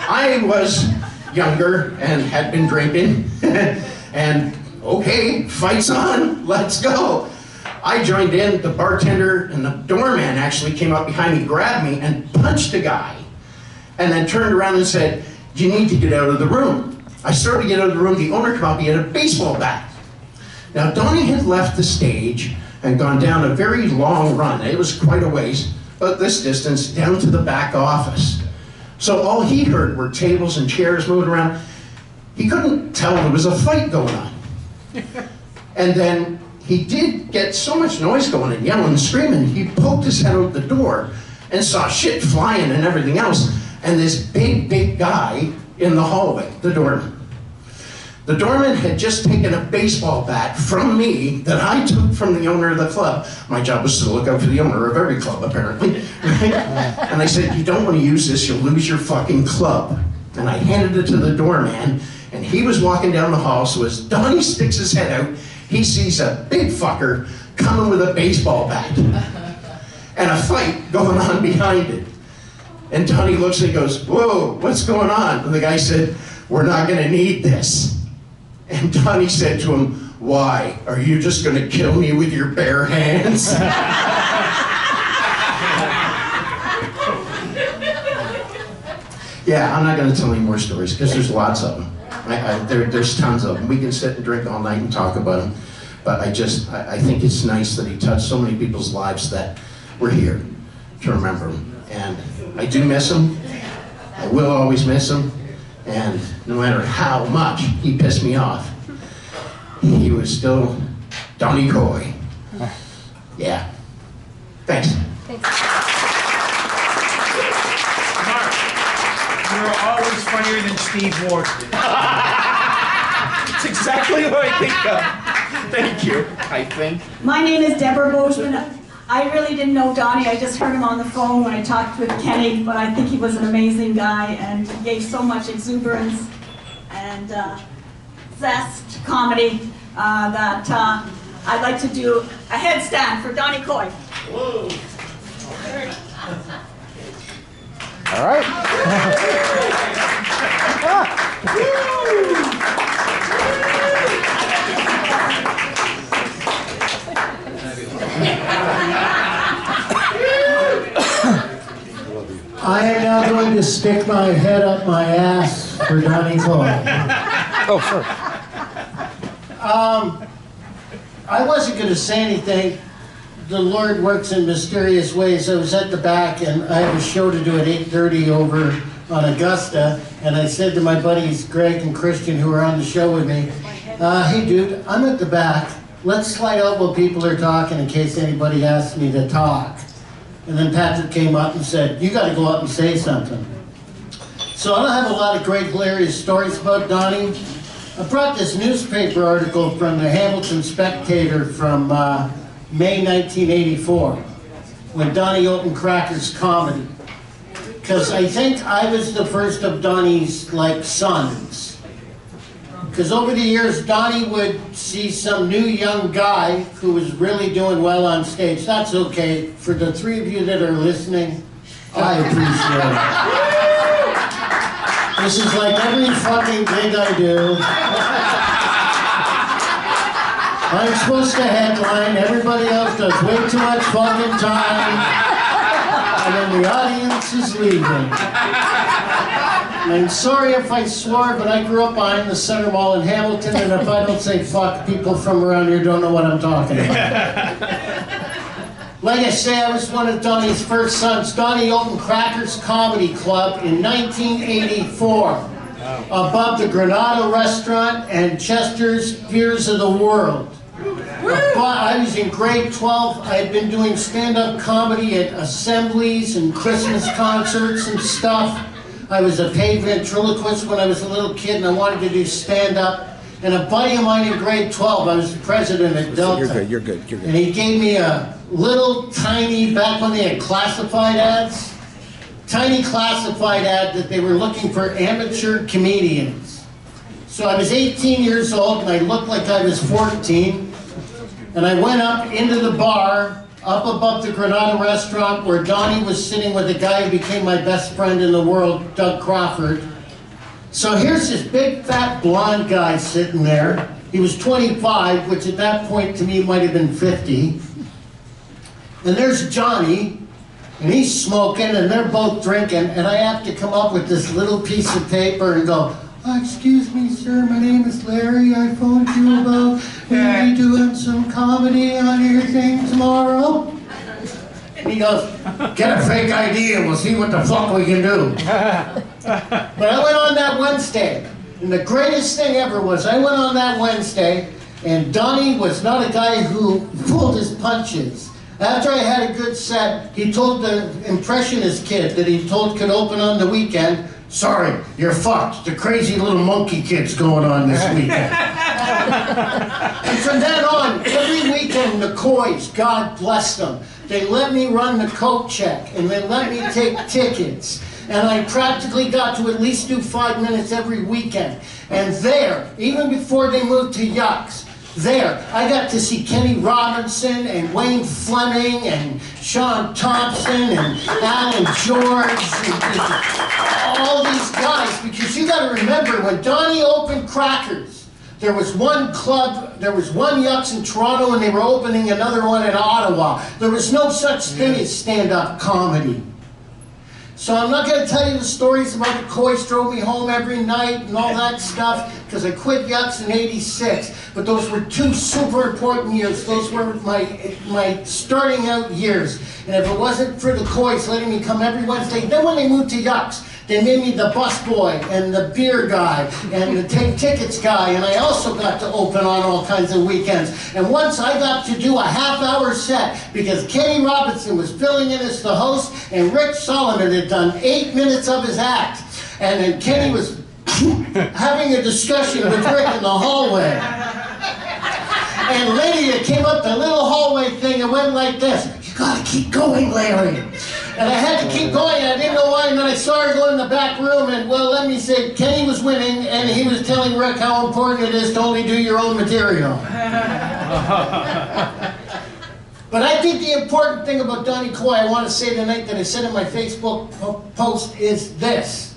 H: I was younger and had been drinking, and okay, fight's on, let's go. I joined in, the bartender and the doorman actually came up behind me, grabbed me, and punched a guy. And then turned around and said, you need to get out of the room. I started to get out of the room, the owner came up, he had a baseball bat. Now Donnie had left the stage and gone down a very long run. It was quite a ways, about this distance, down to the back office. So all he heard were tables and chairs moving around. He couldn't tell there was a fight going on. And then he did get so much noise going and yelling and screaming, he poked his head out the door and saw shit flying and everything else, and this big guy in the hallway, the doorman. The doorman had just taken a baseball bat from me that I took from the owner of the club. My job was to look out for the owner of every club, apparently. Right? And I said, you don't want to use this, you'll lose your fucking club. And I handed it to the doorman, and he was walking down the hall, so as Donnie sticks his head out, he sees a big fucker coming with a baseball bat. And a fight going on behind it. And Donnie looks and he goes, whoa, what's going on? And the guy said, we're not gonna need this. And Donnie said to him, why? Are you just gonna kill me with your bare hands? Yeah, I'm not gonna tell any more stories, because there's lots of them. There's tons of them. We can sit and drink all night and talk about them. But I think it's nice that he touched so many people's lives that we're here to remember him. And I do miss him. I will always miss him. And no matter how much he pissed me off, he was still Donnie Coy. Yeah. Thanks.
B: Mark, you're always funnier than Steve Ward.
I: That's exactly what I think of. Thank you, I think.
J: My name is Deborah Boschman. I really didn't know Donnie. I just heard him on the phone when I talked with Kenny, but I think he was an amazing guy and he gave so much exuberance and zest comedy that I'd like to do a headstand for Donnie Coy.
I: Whoa. All right.
K: I am now going to stick my head up my ass for Donnie Coy.
I: Oh, sure.
K: I wasn't going to say anything. The Lord works in mysterious ways. I was at the back, and I have a show to do at 8:30 over on Augusta, and I said to my buddies Greg and Christian, who are on the show with me, hey dude, I'm at the back. Let's slide out while people are talking in case anybody asks me to talk. And then Patrick came up and said, you got to go up and say something. So I don't have a lot of great hilarious stories about Donnie. I brought this newspaper article from the Hamilton Spectator from May 1984, when Donnie opened Crackers Comedy. Because I think I was the first of Donnie's, like, sons. Because over the years, Donnie would see some new young guy who was really doing well on stage. That's okay. For the three of you that are listening, I appreciate it. This is like every fucking gig I do. I'm supposed to headline, everybody else does way too much fucking time, and then the audience is leaving. I'm sorry if I swore, but I grew up behind the Center Mall in Hamilton, and if I don't say fuck, people from around here don't know what I'm talking about. Like I say, I was one of Donnie's first sons. Donnie opened Crackers Comedy Club in 1984, above the Granada Restaurant and Chester's Fears of the World. I was in grade 12. I had been doing stand-up comedy at assemblies and Christmas concerts and stuff. I was a paid ventriloquist when I was a little kid, and I wanted to do stand-up. And a buddy of mine in grade 12, I was the president at Delta.
I: You're good.
K: And he gave me a little tiny, back when they had classified ads, tiny classified ad that they were looking for amateur comedians. So I was 18 years old, and I looked like I was 14. And I went up into the bar, up above the Granada Restaurant, where Donnie was sitting with a guy who became my best friend in the world, Doug Crawford. So here's this big, fat, blonde guy sitting there. He was 25, which at that point to me might have been 50. And there's Johnny, and he's smoking, and they're both drinking, and I have to come up with this little piece of paper and go, excuse me, sir, my name is Larry. I phoned you about maybe doing some comedy on your thing tomorrow. And he goes, get a fake ID and we'll see what the fuck we can do. But I went on that Wednesday, and the greatest thing ever was I went on that Wednesday, and Donnie was not a guy who pulled his punches. After I had a good set, he told the impressionist kid that he told could open on the weekend, sorry, you're fucked. The crazy little monkey kid's going on this weekend. And from then on, every weekend, the Coys, God bless them, they let me run the coat check, and they let me take tickets. And I practically got to at least do 5 minutes every weekend. And there, even before they moved to Yucks, there, I got to see Kenny Robinson and Wayne Fleming and Sean Thompson and Alan George and all these guys, because you got to remember, when Donnie opened Crackers, there was one club, there was one Yucks in Toronto, and they were opening another one in Ottawa. There was no such thing as stand-up comedy. So I'm not going to tell you the stories about the Coys drove me home every night and all that stuff, because I quit Yucks in '86. But those were two super important years. Those were my starting out years. And if it wasn't for the Coys letting me come every Wednesday, then when they moved to Yucks, they made me the busboy and the beer guy and the take tickets guy, and I also got to open on all kinds of weekends. And once I got to do a half-hour set because Kenny Robinson was filling in as the host, and Rich Solomon had done 8 minutes of his act, and then Kenny was having a discussion with Rick in the hallway. And Lydia came up the little hallway thing and went like this, you gotta keep going, Larry. And I had to keep going, and I didn't know why, and then I saw her go in the back room, and well, let me say, Kenny was winning, and he was telling Rick how important it is to only do your own material. But I think the important thing about Donnie Coy, I want to say tonight that I said in my Facebook post, is this.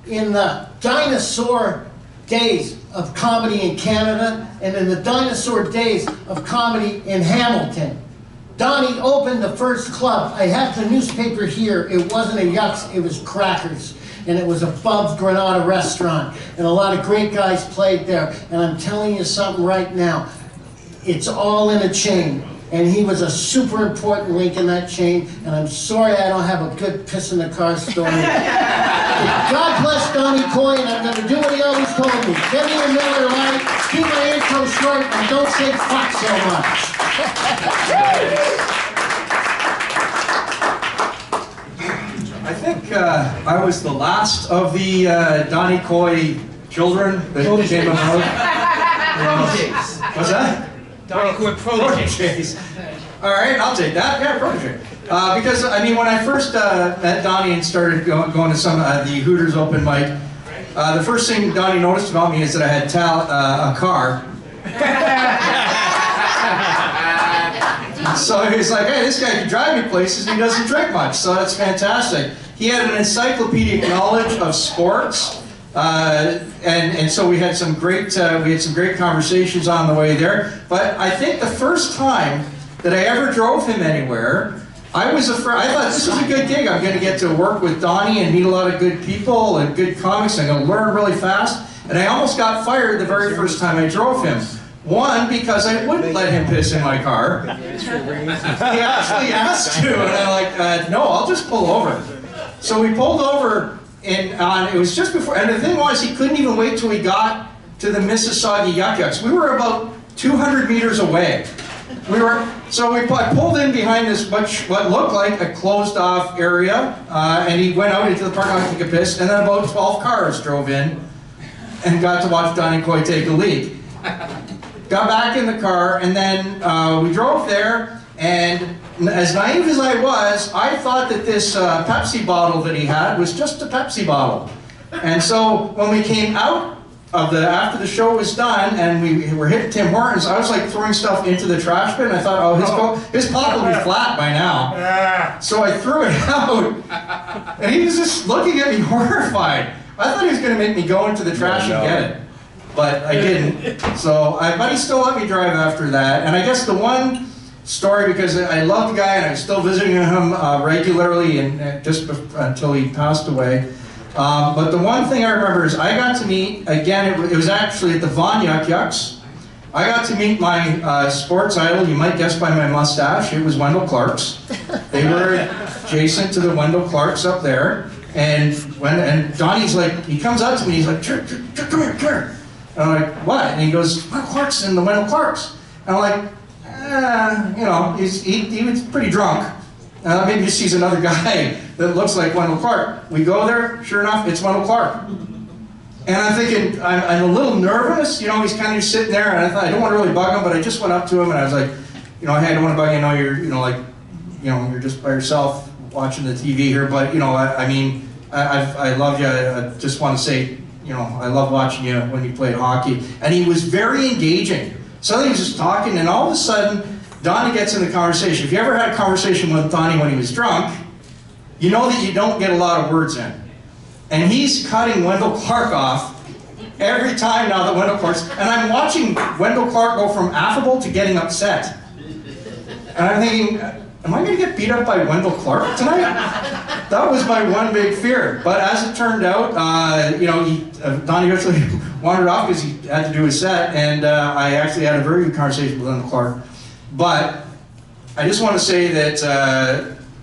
K: In the dinosaur days of comedy in Canada, and in the dinosaur days of comedy in Hamilton, Donnie opened the first club. I have the newspaper here. It wasn't a Yucks, it was Crackers. And it was above Granada Restaurant. And a lot of great guys played there. And I'm telling you something right now. It's all in a chain. And he was a super important link in that chain. And I'm sorry I don't have a good piss in the car story. God bless Donnie Coy, and I'm going to do what he always told me. Give me a Miller Lite, keep my intro short, and don't say fuck so much.
I: I think I was the last of the Donnie Coy children that came about. What's that?
B: Donnie Coy protege.
I: All right, I'll take that. Yeah, protege. Because I mean, when I first met Donnie and started going to some the Hooters open mic, the first thing Donnie noticed about me is that I had a car. So he was like, hey, this guy can drive me places and he doesn't drink much, so that's fantastic. He had an encyclopedic knowledge of sports, and so we had some great conversations on the way there. But I think the first time that I ever drove him anywhere, I was afraid. I thought this was a good gig. I'm going to get to work with Donnie and meet a lot of good people and good comics. I'm going to learn really fast. And I almost got fired the very first time I drove him. One, because I wouldn't let him piss in my car. He actually asked to, and I'm like, no, I'll just pull over. So we pulled over, and it was just before, and the thing was, he couldn't even wait till we got to the Mississauga Yuck Yucks. We were about 200 meters away. I pulled in behind this, what looked like a closed-off area, and he went out into the parking lot to take a piss, and then about 12 cars drove in and got to watch Donnie Coy take a leak. Got back in the car, and then we drove there, and as naive as I was, I thought that this Pepsi bottle that he had was just a Pepsi bottle. And so when we came out of after the show was done, and we were hitting Tim Hortons, I was like throwing stuff into the trash bin. I thought, oh, his pot will be flat by now. So I threw it out, and he was just looking at me horrified. I thought he was going to make me go into the trash and get it. But I didn't. So, but he still let me drive after that. And I guess the one story, because I love the guy and I'm still visiting him regularly, and just until he passed away. But the one thing I remember is I got to meet, again, it was actually at the Von Yuck Yucks. I got to meet my sports idol, you might guess by my mustache, it was Wendell Clark's. They were adjacent to the Wendell Clark's up there. And Donnie's like, he comes up to me, he's like, come here. And I'm like, what? And he goes, Wendell Clark's in the Wendell Clark's. And I'm like, you know, he was pretty drunk. Maybe he sees another guy that looks like Wendell Clark. We go there, sure enough, it's Wendell Clark. And I'm thinking, I'm a little nervous, you know, he's kind of sitting there, and I thought, I don't want to really bug him, but I just went up to him and I was like, you know, hey, I don't want to bug you, I know you're, you know, like, you know, you're just by yourself watching the TV here, but, you know, I mean, I love you, I just want to say, you know, I love watching you when you played hockey. And he was very engaging. Suddenly he was just talking, and all of a sudden, Donnie gets in the conversation. If you ever had a conversation with Donnie when he was drunk, you know that you don't get a lot of words in. And he's cutting Wendell Clark off every time now that Wendell Clark's, and I'm watching Wendell Clark go from affable to getting upset. And I'm thinking, am I going to get beat up by Wendell Clark tonight? That was my one big fear. But as it turned out, you know, Donnie actually wandered off because he had to do his set, and I actually had a very good conversation with Wendell Clark. But I just want to say that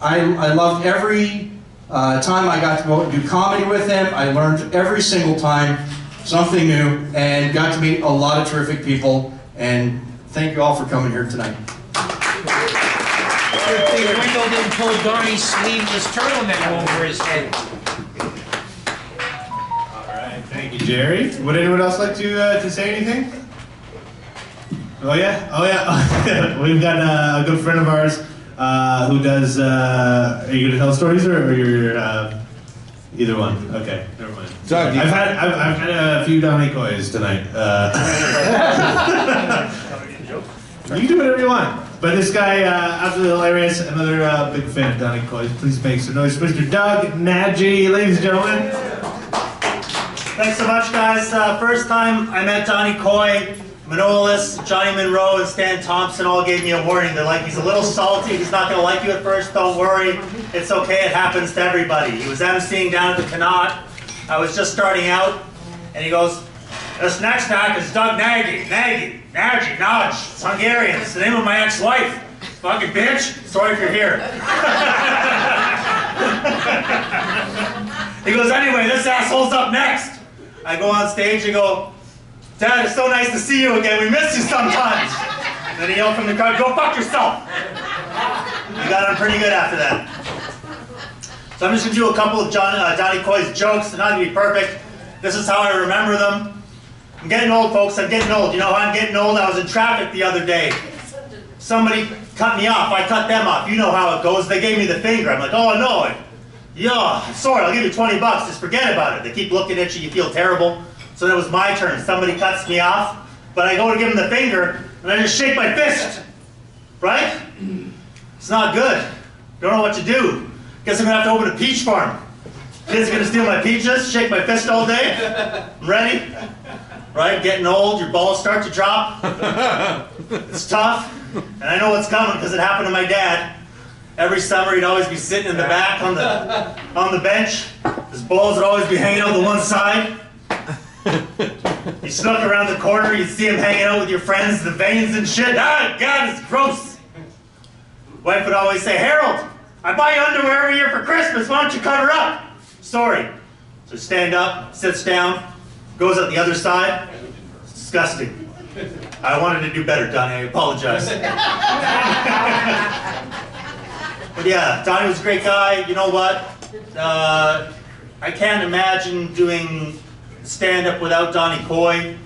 I: I loved every time I got to go and do comedy with him. I learned every single time something new and got to meet a lot of terrific people. And thank you all for coming here tonight.
B: Good thing Wendell didn't pull Donnie's sleeveless turtleneck over his head.
A: All right, thank you, Jerry. Would anyone else like to say anything? Oh yeah, oh yeah. We've got a good friend of ours who does. Are you gonna tell stories or you're either one? Okay, never mind.
G: Doug,
A: I've had a few Donnie Coys tonight. You can do whatever you want. But this guy, absolutely hilarious. Another big fan of Donnie Coy. Please make some noise, Mr. Doug Nagy, ladies and gentlemen.
L: Thanks so much, guys. First time I met Donnie Coy Manolis, Johnny Monroe, and Stan Thompson all gave me a warning. They're like, he's a little salty, he's not going to like you at first, don't worry. It's okay, it happens to everybody. He was emceeing down at the Connaught. I was just starting out, and he goes, this next act is Doug Nagy. It's Hungarian. It's the name of my ex-wife. Fucking bitch, sorry if you're here. He goes, anyway, this asshole's up next. I go on stage and go, Dad, it's so nice to see you again. We miss you sometimes. And then he yelled from the crowd, go fuck yourself. He got on pretty good after that. So I'm just going to do a couple of Donnie Coy's jokes. They're not going to be perfect. This is how I remember them. I'm getting old, folks. I'm getting old. You know how I'm getting old? I was in traffic the other day. Somebody cut me off. I cut them off. You know how it goes. They gave me the finger. I'm like, oh, no. Yeah, sorry. I'll give you 20 bucks. Just forget about it. They keep looking at you. You feel terrible. So then it was my turn. Somebody cuts me off, but I go to give him the finger, and I just shake my fist. Right? It's not good. Don't know what to do. Guess I'm gonna have to open a peach farm. Kids gonna steal my peaches, shake my fist all day. I'm ready. Right? Getting old, your balls start to drop. It's tough, and I know what's coming because it happened to my dad. Every summer he'd always be sitting in the back on the bench. His balls would always be hanging out the one side. You snuck around the corner, you'd see him hanging out with your friends, the veins and shit. Ah, God, it's gross. Wife would always say, Harold, I buy you underwear every year for Christmas, why don't you cut her up? Sorry. So stand up, sits down, goes out the other side. It's disgusting. I wanted to do better, Donnie, I apologize. But yeah, Donnie was a great guy. You know what? I can't imagine doing stand-up without Donnie Coy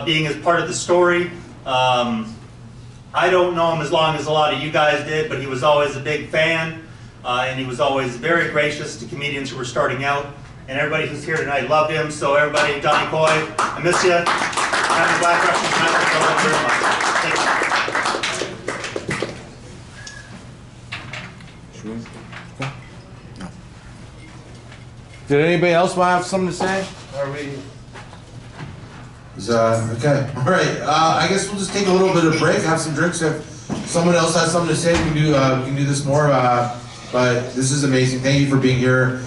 L: being as part of the story. I don't know him as long as a lot of you guys did, but he was always a big fan, and he was always very gracious to comedians who were starting out. And everybody who's here tonight loved him, so everybody, Donnie Coy, I miss you. Happy Black Russian tonight. Thank you very much. Thank you.
D: Did anybody else want to have something to say? Are we? Okay. All right. I guess we'll just take a little bit of break, have some drinks. If someone else has something to say, we can do this more. But this is amazing. Thank you for being here.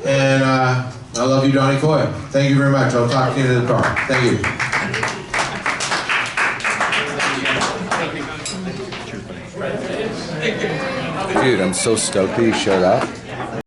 D: And I love you, Donnie Coy. Thank you very much. I'll talk to you in the car. Thank you.
M: Dude, I'm so stoked that you showed up.